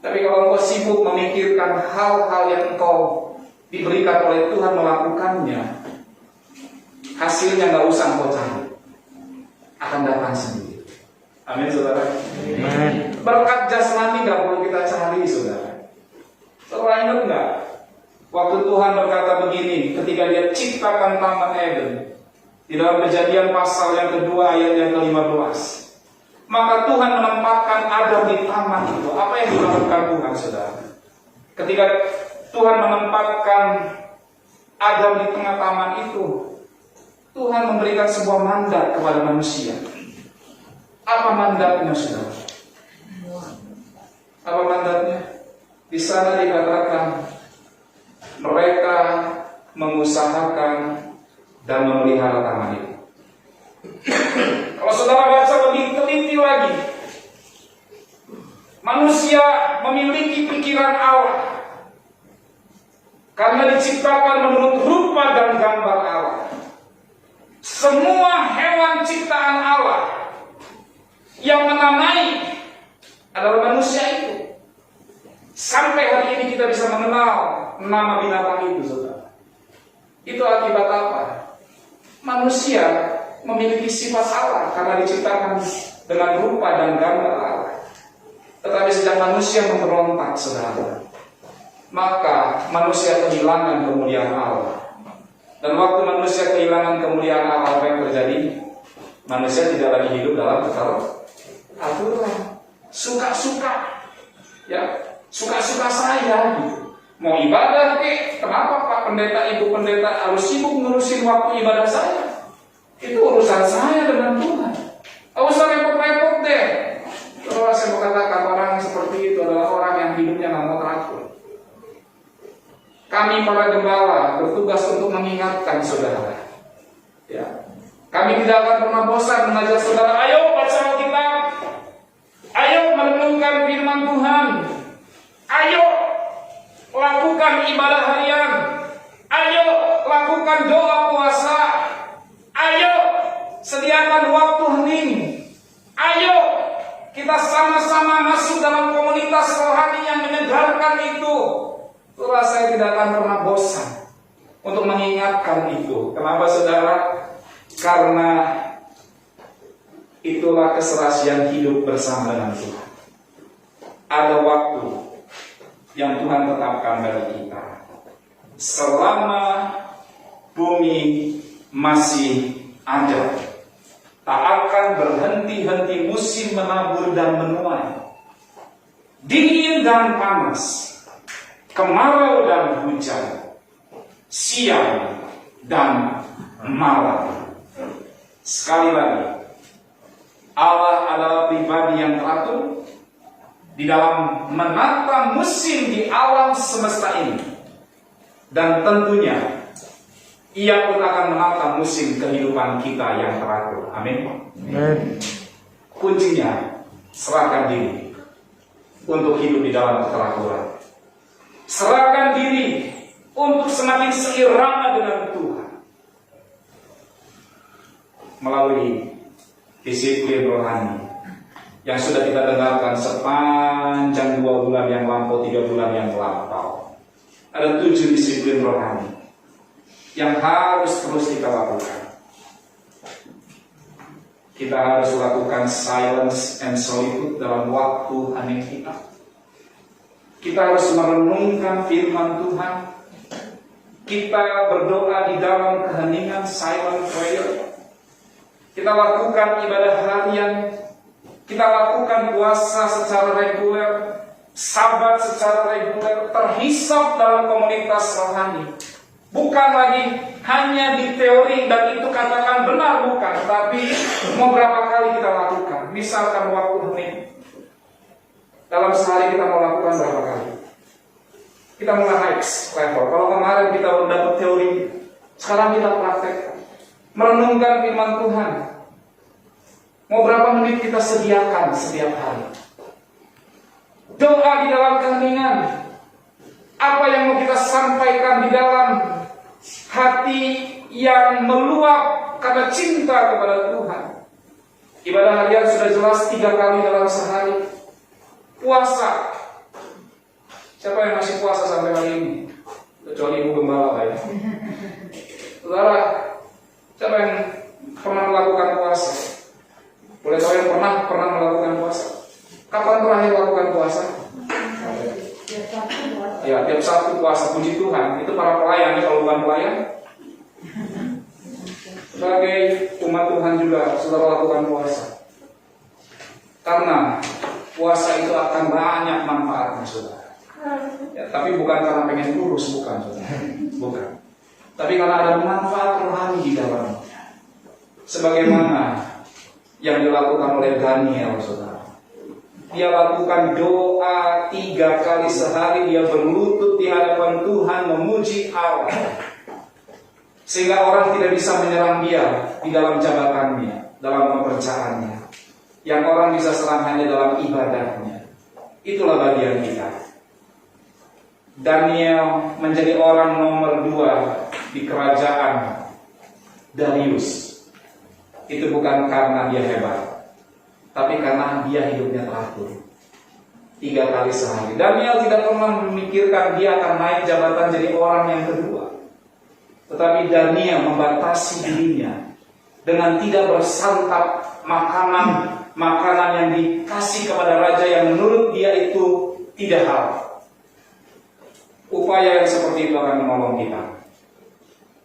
Tapi kalau engkau sibuk memikirkan hal-hal yang engkau diberikan oleh Tuhan melakukannya, hasilnya nggak usah engkau cari, akan datang sendiri. Amin, saudara. Amin. Berkat jasmani nggak perlu kita cari, saudara. Saudara ingat nggak? Waktu Tuhan berkata begini, ketika Dia ciptakan Taman Eden, di dalam Kejadian pasal yang kedua ayat yang ke-15, maka Tuhan menempatkan Adam di taman itu. Apa yang dilakukan Tuhan, saudara? Ketika Tuhan menempatkan Adam di tengah taman itu, Tuhan memberikan sebuah mandat kepada manusia. Apa mandatnya, saudara? Apa mandatnya? Di sana dikatakan mereka mengusahakan dan memelihara taman itu. Kalau saudara baca lebih teliti lagi, manusia Yang menamai adalah manusia itu. Sampai hari ini kita bisa mengenal nama binatang itu, saudara. Itu akibat apa? Manusia memiliki sifat Allah karena diciptakan dengan rupa dan gambar Allah. Tetapi sejak manusia memberontak, saudara, maka manusia kehilangan kemuliaan Allah. Dan waktu manusia kehilangan kemuliaan Allah, apa yang terjadi? Manusia tidak lagi hidup dalam aturan, suka-suka, ya, suka-suka saya gitu. Mau ibadah kenapa Pak Pendeta, Ibu Pendeta harus sibuk ngurusin waktu ibadah saya? Itu urusan saya dengan Tuhan. Gak usah repot-repot deh. Kalau saya mau katakan, orang seperti itu adalah orang yang hidupnya nggak mau teratur. Kami para gembala bertugas untuk mengingatkan saudara. Ya. Kami tidak akan pernah bosan mengajak saudara, ayo baca Alkitab, ayo merenungkan firman Tuhan, ayo lakukan ibadah harian, ayo lakukan doa puasa, ayo sediakan waktu hening, ayo kita sama-sama masuk dalam komunitas rohani yang menyegarkan itu. Itulah saya tidak akan pernah bosan untuk mengingatkan itu. Kenapa saudara? Karena itulah keserasian hidup bersama dengan Tuhan. Ada waktu yang Tuhan tetapkan bagi kita. Selama bumi masih ada, tak akan berhenti-henti musim menabur dan menuai, dingin dan panas, kemarau dan hujan, siang dan malam. Sekali lagi, Allah adalah pribadi yang teratur di dalam menata musim di alam semesta ini. Dan tentunya Ia pun akan menata musim kehidupan kita yang teratur. Amin. Kuncinya, serahkan diri untuk hidup di dalam keteraturan. Serahkan diri untuk semakin seirama dengan Tuhan melalui disiplin rohani yang sudah kita dengarkan sepanjang 2 bulan yang lampau, 3 bulan yang lampau. Ada 7 disiplin rohani yang harus terus kita lakukan. Kita harus lakukan silence and solitude dalam waktu hening kita. Kita harus merenungkan firman Tuhan. Kita berdoa di dalam keheningan, silent prayer. Kita lakukan ibadah harian. Kita lakukan puasa secara reguler, sabat secara reguler, terhisap dalam komunitas rohani. Bukan lagi hanya di teori dan itu katakan benar, bukan. Tapi mau berapa kali kita lakukan. Misalkan waktu hening, dalam sehari kita mau lakukan berapa kali? Kita mulai next level. Kalau kemarin kita udah dapat teori, sekarang kita praktek. Merenungkan firman Tuhan. Mau berapa menit kita sediakan setiap hari? Doa di dalam keheningan. Apa yang mau kita sampaikan di dalam hati yang meluap karena cinta kepada Tuhan. Ibadah harian sudah jelas 3 kali dalam sehari. Puasa. Siapa yang masih puasa sampai hari ini? Kecuali ibu gembala ya. Saudara, siapa yang pernah melakukan puasa? Boleh tahu yang pernah melakukan puasa? Kapan terakhir melakukan puasa? Ya, tiap Sabtu puasa, puji Tuhan. Itu para pelayan ya, kalau bukan pelayan. Sebagai umat Tuhan juga sudah lakukan puasa. Karena puasa itu akan banyak manfaatnya, saudara. Ya, tapi bukan karena pengen kurus, bukan, saudara. Bukan. Tapi karena ada manfaat rohani di dalamnya. Sebagaimana yang dilakukan oleh Daniel, saudara. Dia lakukan doa 3 kali sehari. Dia berlutut di hadapan Tuhan memuji Allah, sehingga orang tidak bisa menyerang dia di dalam jabatannya, dalam pekerjaannya. Yang orang bisa serang hanya dalam ibadahnya. Itulah bagian kita. Daniel menjadi orang nomor 2 di kerajaan Darius. Itu bukan karena dia hebat, tapi karena dia hidupnya teratur. 3 kali sehari. Daniel tidak pernah memikirkan dia akan naik jabatan jadi orang yang kedua. Tetapi Daniel membatasi dirinya dengan tidak bersantap makanan yang dikasih kepada raja yang menurut dia itu tidak halal. Upaya yang seperti itu akan menolong kita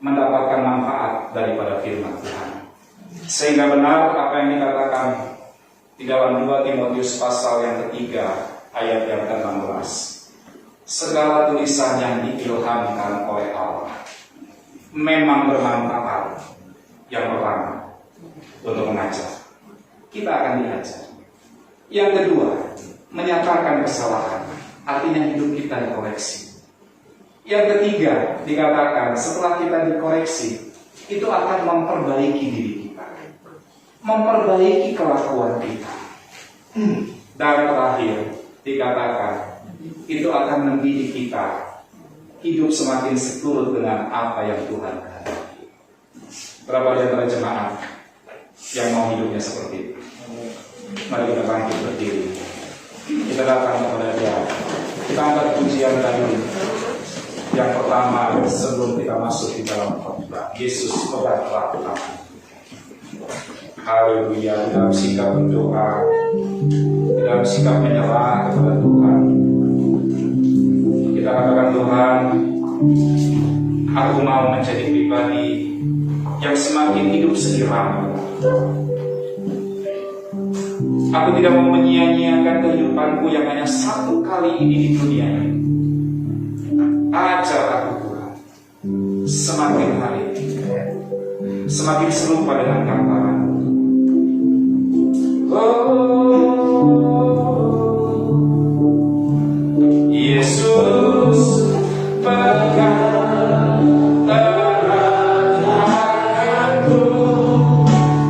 mendapatkan manfaat daripada firman Tuhan. Sehingga benar apa yang dikatakan di dalam 2 Timotius pasal yang ketiga ayat yang ke-16. Segala tulisan yang diilhamkan oleh Allah memang bermanfaat. Yang pertama, untuk mengajar. Kita akan diajar. Yang kedua, menyatakan kesalahan. Artinya hidup kita dikoreksi. Yang ketiga, dikatakan setelah kita dikoreksi, itu akan memperbaiki diri kita, memperbaiki kelakuan kita. Dan terakhir, dikatakan itu akan mendidik kita hidup semakin seturut dengan apa yang Tuhan kehendaki. Berapa di antara jemaat yang mau hidupnya seperti itu? Mari kita bangkit berdiri. Kita datang kepada Dia. Kita angkat pujian tadi. Yang pertama sebelum kita masuk di dalam khotbah, Yesus berkata pertama. Haleluya, dalam sikap berdoa, dalam sikap menyerah kepada Tuhan. Kita katakan, Tuhan, aku mau menjadi pribadi yang semakin hidup seirama. Aku tidak mau menyia-nyiakan kehidupanku yang hanya 1 kali ini di dunia ini. Ajar aku, Tuhan, semakin hari semakin serupa dengan gambaran. Yesus pegang erat tanganku,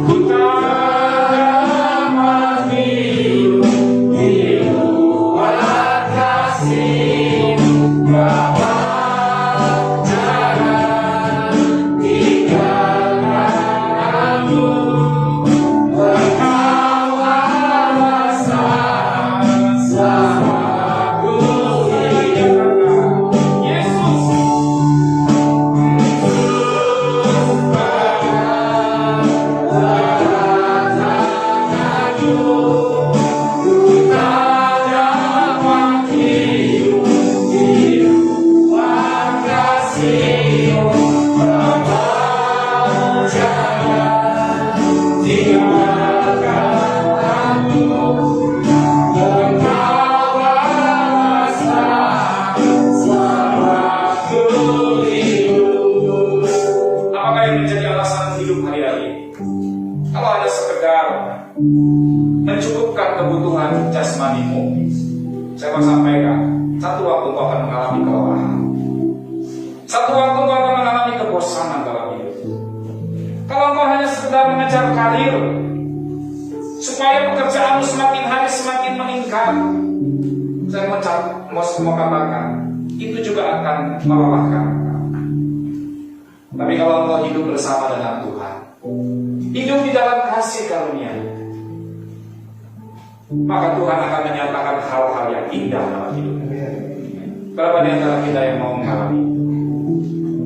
ku tak mati di luar kasih. Mencukupkan kebutuhan jasmanimu, saya mau sampaikan, satu waktu kau akan mengalami kelelahan, satu waktu kau akan mengalami kebosanan dalam hidup. Kalau kau hanya sekedar mengejar karir supaya pekerjaanmu semakin hari semakin meningkat, saya mau katakan itu juga akan melelahkan. Tapi kalau kau hidup bersama dengan Tuhan, hidup di dalam kasih karunia, maka Tuhan akan menyatakan hal-hal yang indah dalam hidup. Berapa di antara kita yang mau mengalami?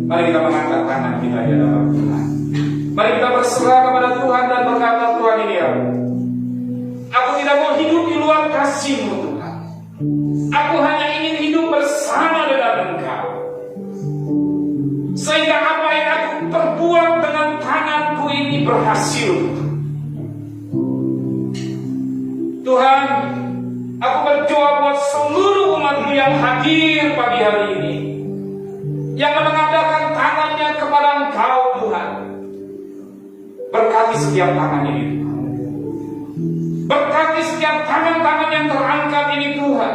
Mari kita mengangkat tangan kita di hadapan Tuhan. Mari kita berserah kepada Tuhan dan berkata, Tuhan ini ya, aku tidak mau hidup di luar kasih-Mu Tuhan. Aku hanya ingin hidup bersama dengan Engkau. Sehingga apa yang aku perbuat dengan tanganku ini berhasil. Tuhan, aku berdoa buat seluruh umat-Mu yang hadir pagi hari ini, yang mengadakan tangannya kepada Engkau Tuhan. Berkati setiap tangan ini Tuhan. Berkati setiap tangan-tangan yang terangkat ini Tuhan.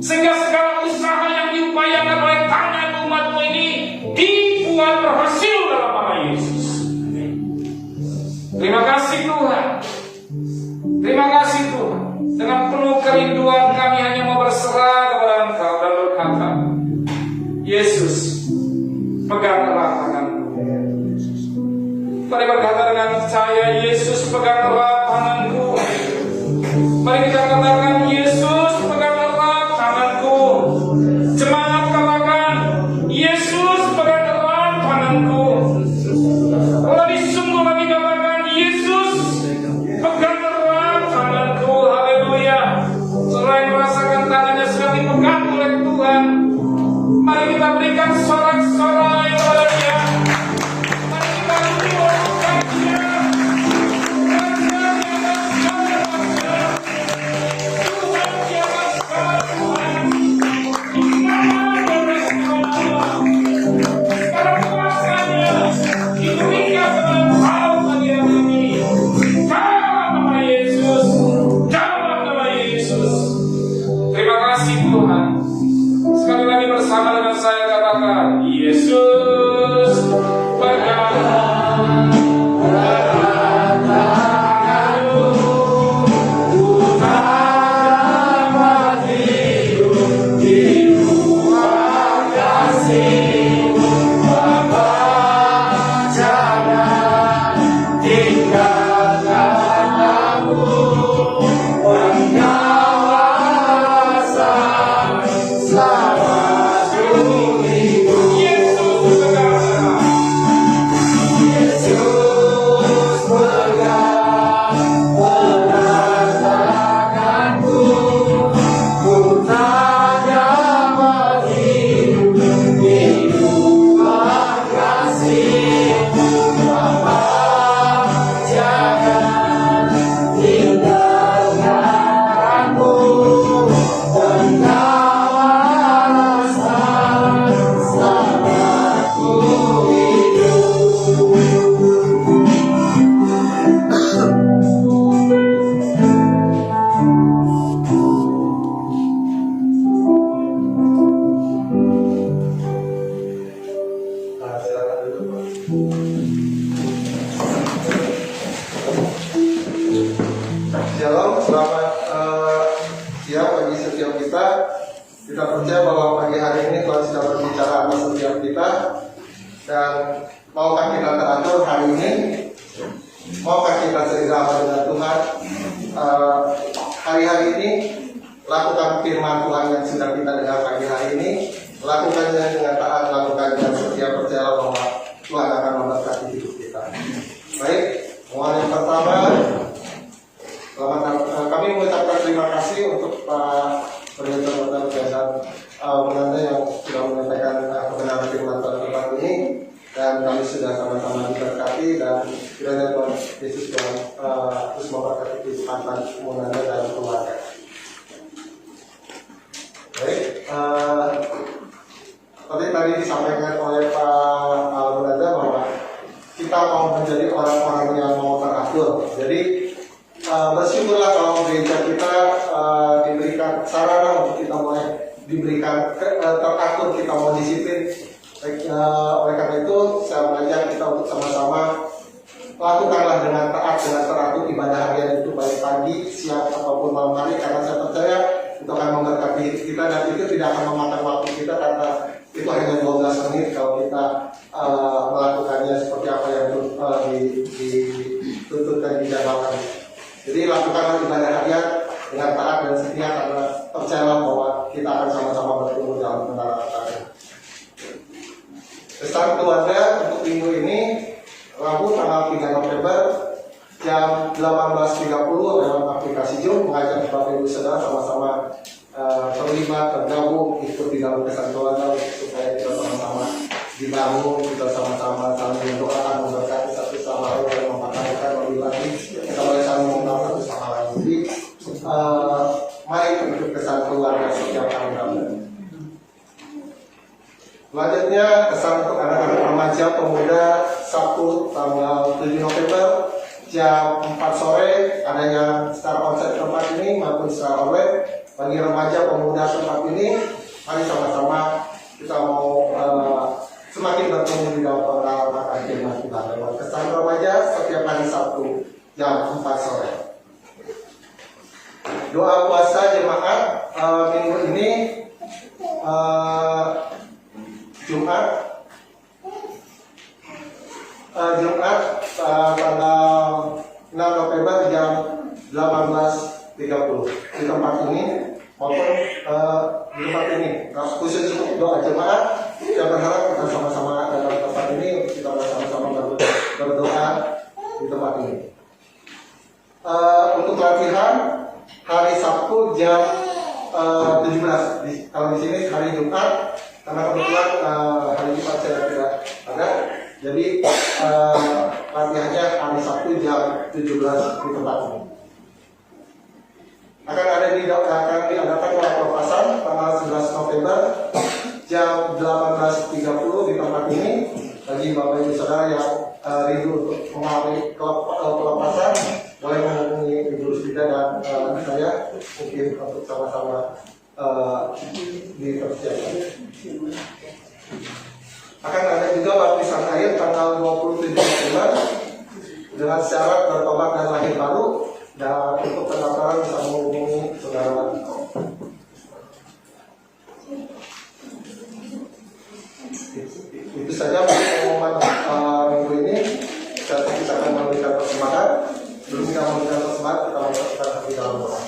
Sehingga segala usaha yang diupayakan oleh tangan umat-Mu ini dibuat berhasil dalam nama Yesus. Terima kasih Tuhan. Terima kasih Tuhan. Dengan penuh kerinduan kami hanya mau berserah kepada Engkau dan berkata, Yesus, pegang erat tanganku. Mari berkata dengan saya, Yesus, pegang erat tanganku. Mari kita katakan, Yesus pegang erat tanganku. Jemaat katakan, Yesus pegang erat tanganku. Lebih sungguh lagi katakan, Yesus pegang erat tanganku. Haleluya. Saudara yang merasakan tangannya sedang dipegang oleh Tuhan, mari kita berikan sorak-sorai kepada Dia. Mari kita berikan bersama dengan saya katakan, Yesus pegang erat tanganku, ku tak mati di ruang kasih. Bapa, jangan tinggalkan aku, pengawasan selamat. Shalom, selamat siang bagi setiap kita. Kita percaya bahwa pagi hari ini Tuhan sudah berbicara atas setiap kita. Dan maukah kita teratur hari ini? Maukah kita seirama dengan Tuhan? Hari-hari ini lakukan firman Tuhan yang sudah kita dengar pagi hari ini. Lakukannya dengan taat, lakukan dengan setia, percaya bahwa Tuhan akan memberkati hidup kita. Baik, mohon yang pertama, kami mengucapkan terima kasih untuk Pak Pendeta dan Penanda yang sudah menyampaikan kebenaran firman Tuhan ini, dan kami sudah sama-sama diberkati, dan kiranya Tuhan Yesus terus memberkati kehidupan Penanda dan keluarga. Baik, seperti tadi disampaikan oleh Pak Penanda bahwa kita mau menjadi orang-orang yang mau teratur. Jadi bersyukurlah kalau gereja kita diberikan sarana untuk kita mulai diberikan teratur, kita mau disiplin. Oleh karena itu saya mengajak kita untuk sama-sama lakukanlah dengan taat, dengan teratur ibadah harian itu, baik pagi, siang ataupun malam hari, karena saya percaya itu akan memberkati hidup kita, dan itu tidak akan memakan waktu kita, karena itu hanya 12 menit kalau kita melakukannya seperti apa yang dituntut dan dijadwalkan. Jadi lakukanlah ibadah harian dengan taat dan setia, karena percayalah bahwa kita akan sama-sama bertumbuh dalam kebenaran Tuhan. Pesan keluarga untuk minggu ini, Rabu tanggal 3 November jam 18.30 lewat aplikasi Zoom, mengajak Bapak Ibu Saudara sama-sama terlibat, tergabung, ikut di dalam pesan keluarga supaya kita sama-sama dibangun, kita sama-sama saling mendoakan, memberkati satu sama lain, dan memperhatikan lebih lagi, kita boleh saling mengenal satu sama lain. Jadi mari ikut pesan keluarga setiap hari Rabu. Selanjutnya kesan untuk anak-anak remaja pemuda Sabtu tanggal 7 November jam 4 sore, adanya secara onsite tempat ini maupun secara online. Bagi remaja pemuda tempat ini, mari sama-sama kita mau semakin bertemu di dalam pengalaman akan firman Tuhan lewat kesan remaja setiap hari Sabtu jam 4 sore. Doa puasa jemaat minggu ini Jumat tanggal 6 November jam 18 di tempat ini maupun di tempat ini. Nah, khusus untuk doa jemaat, saya berharap kita sama-sama dalam tempat ini kita bersama-sama berdoa di tempat ini. Untuk latihan hari Sabtu jam 17. Kalau di sini hari Jumat, karena kebetulan hari Jumat saya tidak ada, jadi latihannya hari Sabtu jam 17 di tempat ini. Akan diadakan pelepasan tanggal 11 November jam 18.30 di tempat ini. Bagi Bapak Ibu Saudara yang rindu untuk mengalami pelepasan, boleh menghubungi Ibu Rusdida dan saya mungkin untuk sama-sama dipersiapkan. Akan ada juga baptisan air tanggal 27 November dengan syarat bertobat dan lahir baru. Dan untuk pendaftaran bisa menghubungi saudara. Itu saja pengumuman minggu ini. Sekarang kita akan memberikan persembahan. Sebelum kita memberikan persembahan, kita melakukan di dalam doa.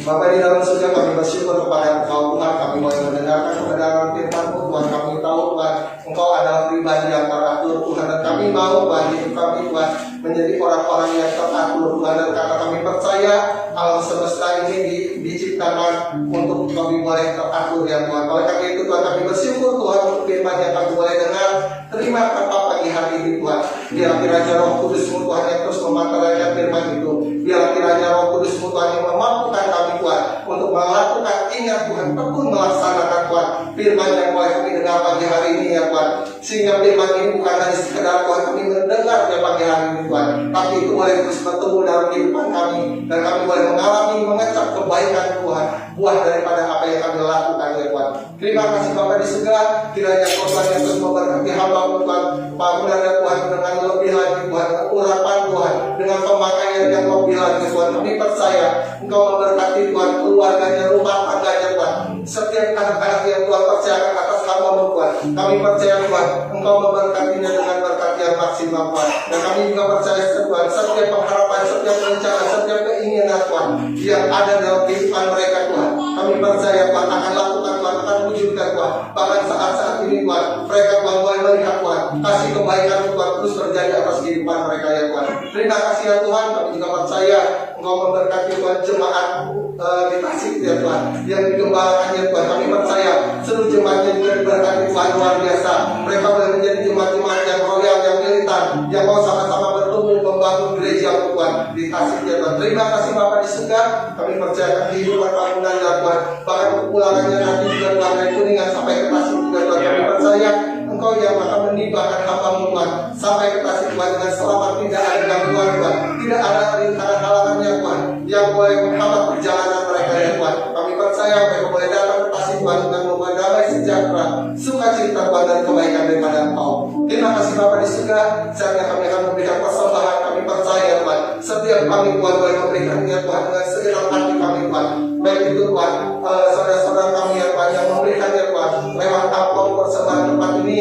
Bapa di dalam surga, kami bersyukur kepada Engkau Tuhan. Kami boleh mendengarkan kebenaran firman-Mu Tuhan. Kami tahu Tuhan, Engkau adalah pribadi yang teratur Tuhan. Dan kami mau Tuhan, hidup kami Tuhan menjadi orang-orang yang teratur Tuhan. Dan karena kami percaya alam semesta ini diciptakan untuk kami boleh teratur ya Tuhan. Oleh karena itu Tuhan, kami bersyukur Tuhan untuk firman yang kami boleh dengar. Terima tanpa pagi hari ini Tuhan. Biar kiranya Roh Kudus-Mu Tuhan yang terus memantarkan firman itu. Biar kiranya Roh Kudus-Mu Tuhan yang memampukan kami Tuhan untuk melakukan, ingat Tuhan, tekun melaksanakan Tuhan firman yang boleh kami dengar pagi hari ini ya Tuhan. Sehingga firman ini bukan hanya sekedar Tuhan kami mendengar ya pagi hari ini Tuhan, tapi itu boleh terus bertumbuh dalam kehidupan kami. Dan kami boleh mengalami, mengecap kebaikan Tuhan, buah daripada apa yang kami lakukan ya Tuhan. Terima kasih Bapa di surga. Kiranya Tuhan yang terus memberkati hamba-Mu Tuhan, bangunan ya Tuhan dengan lebih lagi Tuhan, urapan Tuhan, dengan pemakaian yang lebih lagi Tuhan. Kami percaya Engkau memberkati Tuhan keluarganya, rumah tangganya Tuhan, setiap anak-anak yang Tuhan percayakan atas hamba-Mu Tuhan. Kami percaya Tuhan Engkau memberkatinya dengan berkat yang maksimal Tuhan. Dan kami juga percaya Tuhan setiap pengharapan, setiap rencana, setiap keinginan Tuhan yang ada dalam kehidupan mereka Tuhan, kami percaya Tuhan akan lakukan Tuhan, akan wujudkan Tuhan. Bahkan saat-saat ini Tuhan, mereka Tuhan boleh melihat Tuhan kasih kebaikan Tuhan terus terjadi atas kehidupan mereka ya Tuhan. Terima kasih ya Tuhan. Kami juga percaya Engkau memberkati Tuhan jemaat di Tasik ya Tuhan yang dikembangkan ya Tuhan. Kami percaya seluruh jemaatnya juga diberkati Tuhan luar biasa. Mereka boleh menjadi jemaat-jemaat yang royal, yang militan, yang mau sama-sama bertumbuh membangun gereja Tuhan di Tasik ya Tuhan. Terima kasih Bapak di surga. Kami percaya kehidupan bangunan ya Tuhan, bahkan kepulangannya nanti juga Tuhan dari Kuningan sampai ke Tasik juga Tuhan. Kami percaya Engkau yang akan menimbakan hamba-Mu Tuhan sampai ke Tasik Tuhan dengan selamat, tidak ada gangguan Tuhan, tidak ada rintangan halangannya Tuhan yang boleh menghambat perjalanan mereka ya Tuhan. Kami percaya mereka boleh datang ke Tasik Tuhan dengan membawa damai sejahtera, sukacita Tuhan dan kebaikan daripada Engkau. Terima kasih Bapa di surga. Saatnya kami akan memberikan persembahan. Kami percaya Tuhan, setiap kami Tuhan boleh memberikannya Tuhan dengan segenap hati kami Tuhan. Baik itu Tuhan saudara-saudara kami ya Tuhan yang memberikannya Tuhan lewat amplop persembahan tempat ini,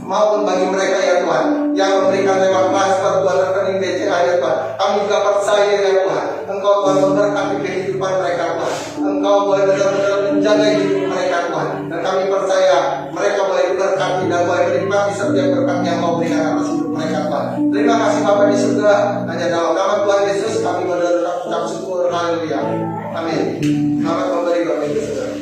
maupun bagi mereka ya Tuhan yang memberikan lewat transfer Tuhan rekening BCA ya Tuhan. Kami juga percaya ya Tuhan, Engkau Tuhan memberkati kehidupan mereka Tuhan. Engkau boleh benar-benar menjaga hidup mereka Tuhan. Dan kami percaya mereka boleh diberkati dan boleh menikmati setiap berkat yang Kau berikan atas hidup mereka Tuhan. Terima kasih Bapa di surga. Hanya dalam nama Tuhan Yesus kami mengucap syukur. Haleluya. Amin. Selamat memberi Bapak Ibu Saudara.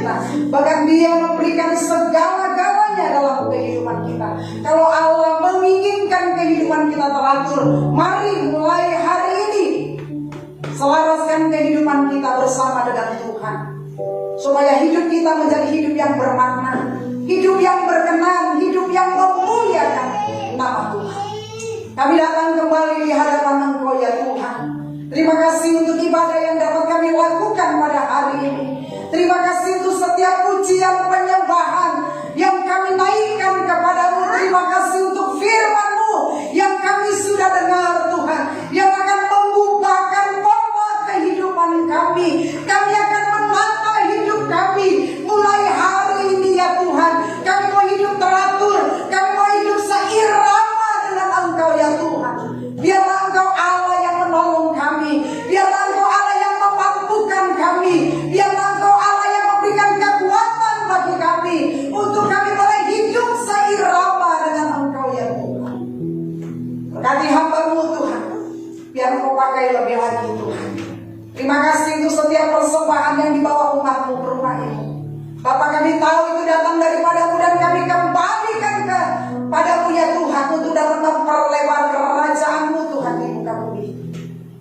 kita. Bahkan Dia memberikan segala-galanya dalam kehidupan kita. Kalau Allah menginginkan kehidupan kita teratur, mari mulai hari ini selaraskan kehidupan kita bersama dengan Tuhan, supaya hidup kita menjadi hidup yang bermakna, hidup yang berkenan, hidup yang memuliakan nama Tuhan. Kami datang kembali di hadapan Engkau ya Tuhan. Terima kasih untuk ibadah yang dapat kami lakukan pada hari ini. Terima kasih untuk setiap pujian penyembahan yang kami naikkan kepadamu. Terima kasih untuk firman-Mu yang kami sudah dengar Tuhan, yang akan mengubahkan pola kehidupan kami. Kami akan menata hidup kami mulai hari ini ya Tuhan. Kami mau hidup teratur, kami mau hidup seirama dengan Engkau ya Tuhan. Biarlah Engkau Allah yang menolong kami, biarlah Engkau Allah yang memampukan kami, biarlah Engkau Allah yang memberikan kekuatan bagi kami untuk kami boleh hidup seirama dengan Engkau ya Tuhan. Berkati hamba-Mu Tuhan, biar Engkau pakai lebih lagi Tuhan. Terima kasih untuk setiap persembahan yang dibawa umat-Mu ke rumah ini. Bapak, kami tahu itu datang daripada-Mu dan kami kembalikan kepada-Mu ya Tuhan, untuk dapat memperlebar kerajaan-Mu Tuhan di muka bumi.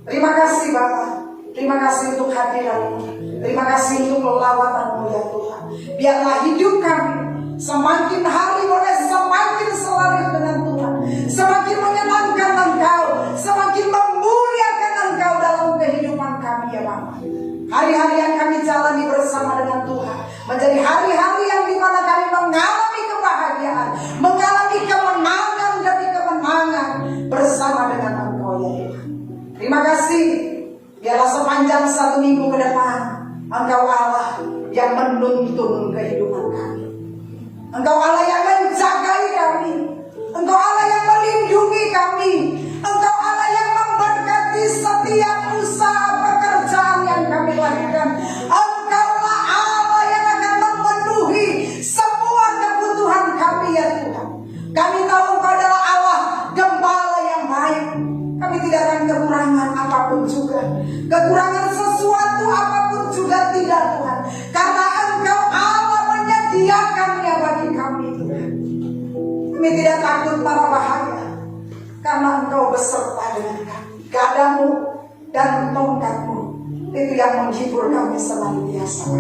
Terima kasih Bapak, terima kasih untuk hadirat-Mu, terima kasih untuk lawatan-Mu ya Tuhan. Biarlah hidup kami semakin hari boleh semakin selaras dengan Tuhan, semakin menyenangkan Engkau, semakin memuliakan Engkau dalam kehidupan kami ya Bapak. Hari-hari yang kami jalani bersama dengan Tuhan menjadi hari-hari yang dimana kami mengalami kebahagiaan, mengalami kemenangan demi kemenangan bersama dengan Engkau ya Tuhan. Terima kasih. Biarlah sepanjang 1 minggu ke depan Engkau Allah yang menuntun kehidupan kami, Engkau Allah yang menjagai kami, Engkau Allah yang melindungi kami, Engkau Allah yang memberkati setiap usaha pekerjaan yang kami lakukan. Engkaulah Allah yang akan memenuhi semua kebutuhan kami ya Tuhan. Kami tahu Engkau adalah Allah gembala yang baik. Kami tidak akan kekurangan apapun juga, kekurangan sesuatu apapun juga tidak Tuhan, karena Engkau Allah menyediakannya bagi kami Tuhan. Kami tidak takut para bahaya, karena Engkau beserta dengan kami. Gadamu dan tongkat-Mu itu yang menghibur kami senantiasa.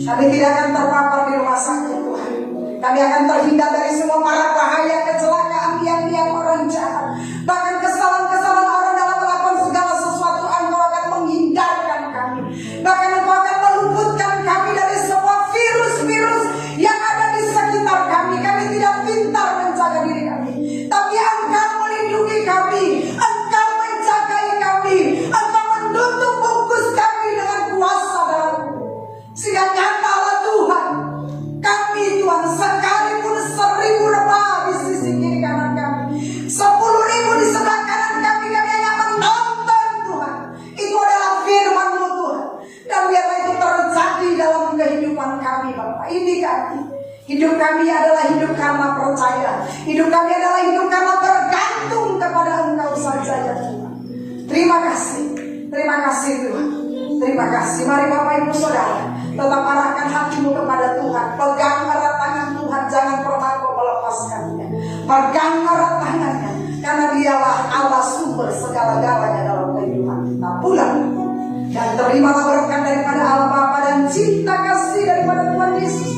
Kami tidak akan terpapar di rumah sakit Tuhan. Kami akan terhindar dari semua mara bahaya, kecelakaan, tiang-tiang orang jahat, bahkan kesalahan-kesalahan orang dalam melakukan segala sesuatu. Engkau akan menghindarkan kami, bahkan Engkau akan meluputkan kami dari semua virus-virus yang ada di sekitar kami. Kami tidak pintar menjaga diri kami, tapi Engkau melindungi kami, Engkau menjagai kami, Engkau menutup bungkus kami dengan kuasa dalam-Mu, sehingga nyatalah Tuhan, kami Tuhan sekalipun 1000 rebah di sisi kiri kanan kami, 10.000 di sebelah kanan kami, kami hanya menonton Tuhan. Itu adalah firman-Mu Tuhan, dan biarlah itu terjadi dalam kehidupan kami Bapak. Ini kami, hidup kami adalah hidup karena percaya, hidup kami adalah hidup karena bergantung kepada Engkau saja ya Tuhan. Terima kasih Tuhan, terima kasih. Mari Bapak Ibu Saudara, tetap arahkan hatimu kepada Tuhan. Pegang erat tangan Tuhan, jangan pernah kau melepaskannya. Pegang erat tangannya, karena Dialah Allah sumber segala-galanya dalam kehidupan kita. Pulang dan terimalah berkat daripada Allah Bapa dan cinta kasih daripada Tuhan Yesus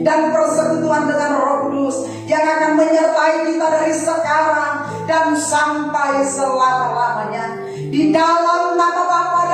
dan persekutuan dengan Roh Kudus yang akan menyertai kita dari sekarang dan sampai selama-lamanya. Di dalam nama Bapa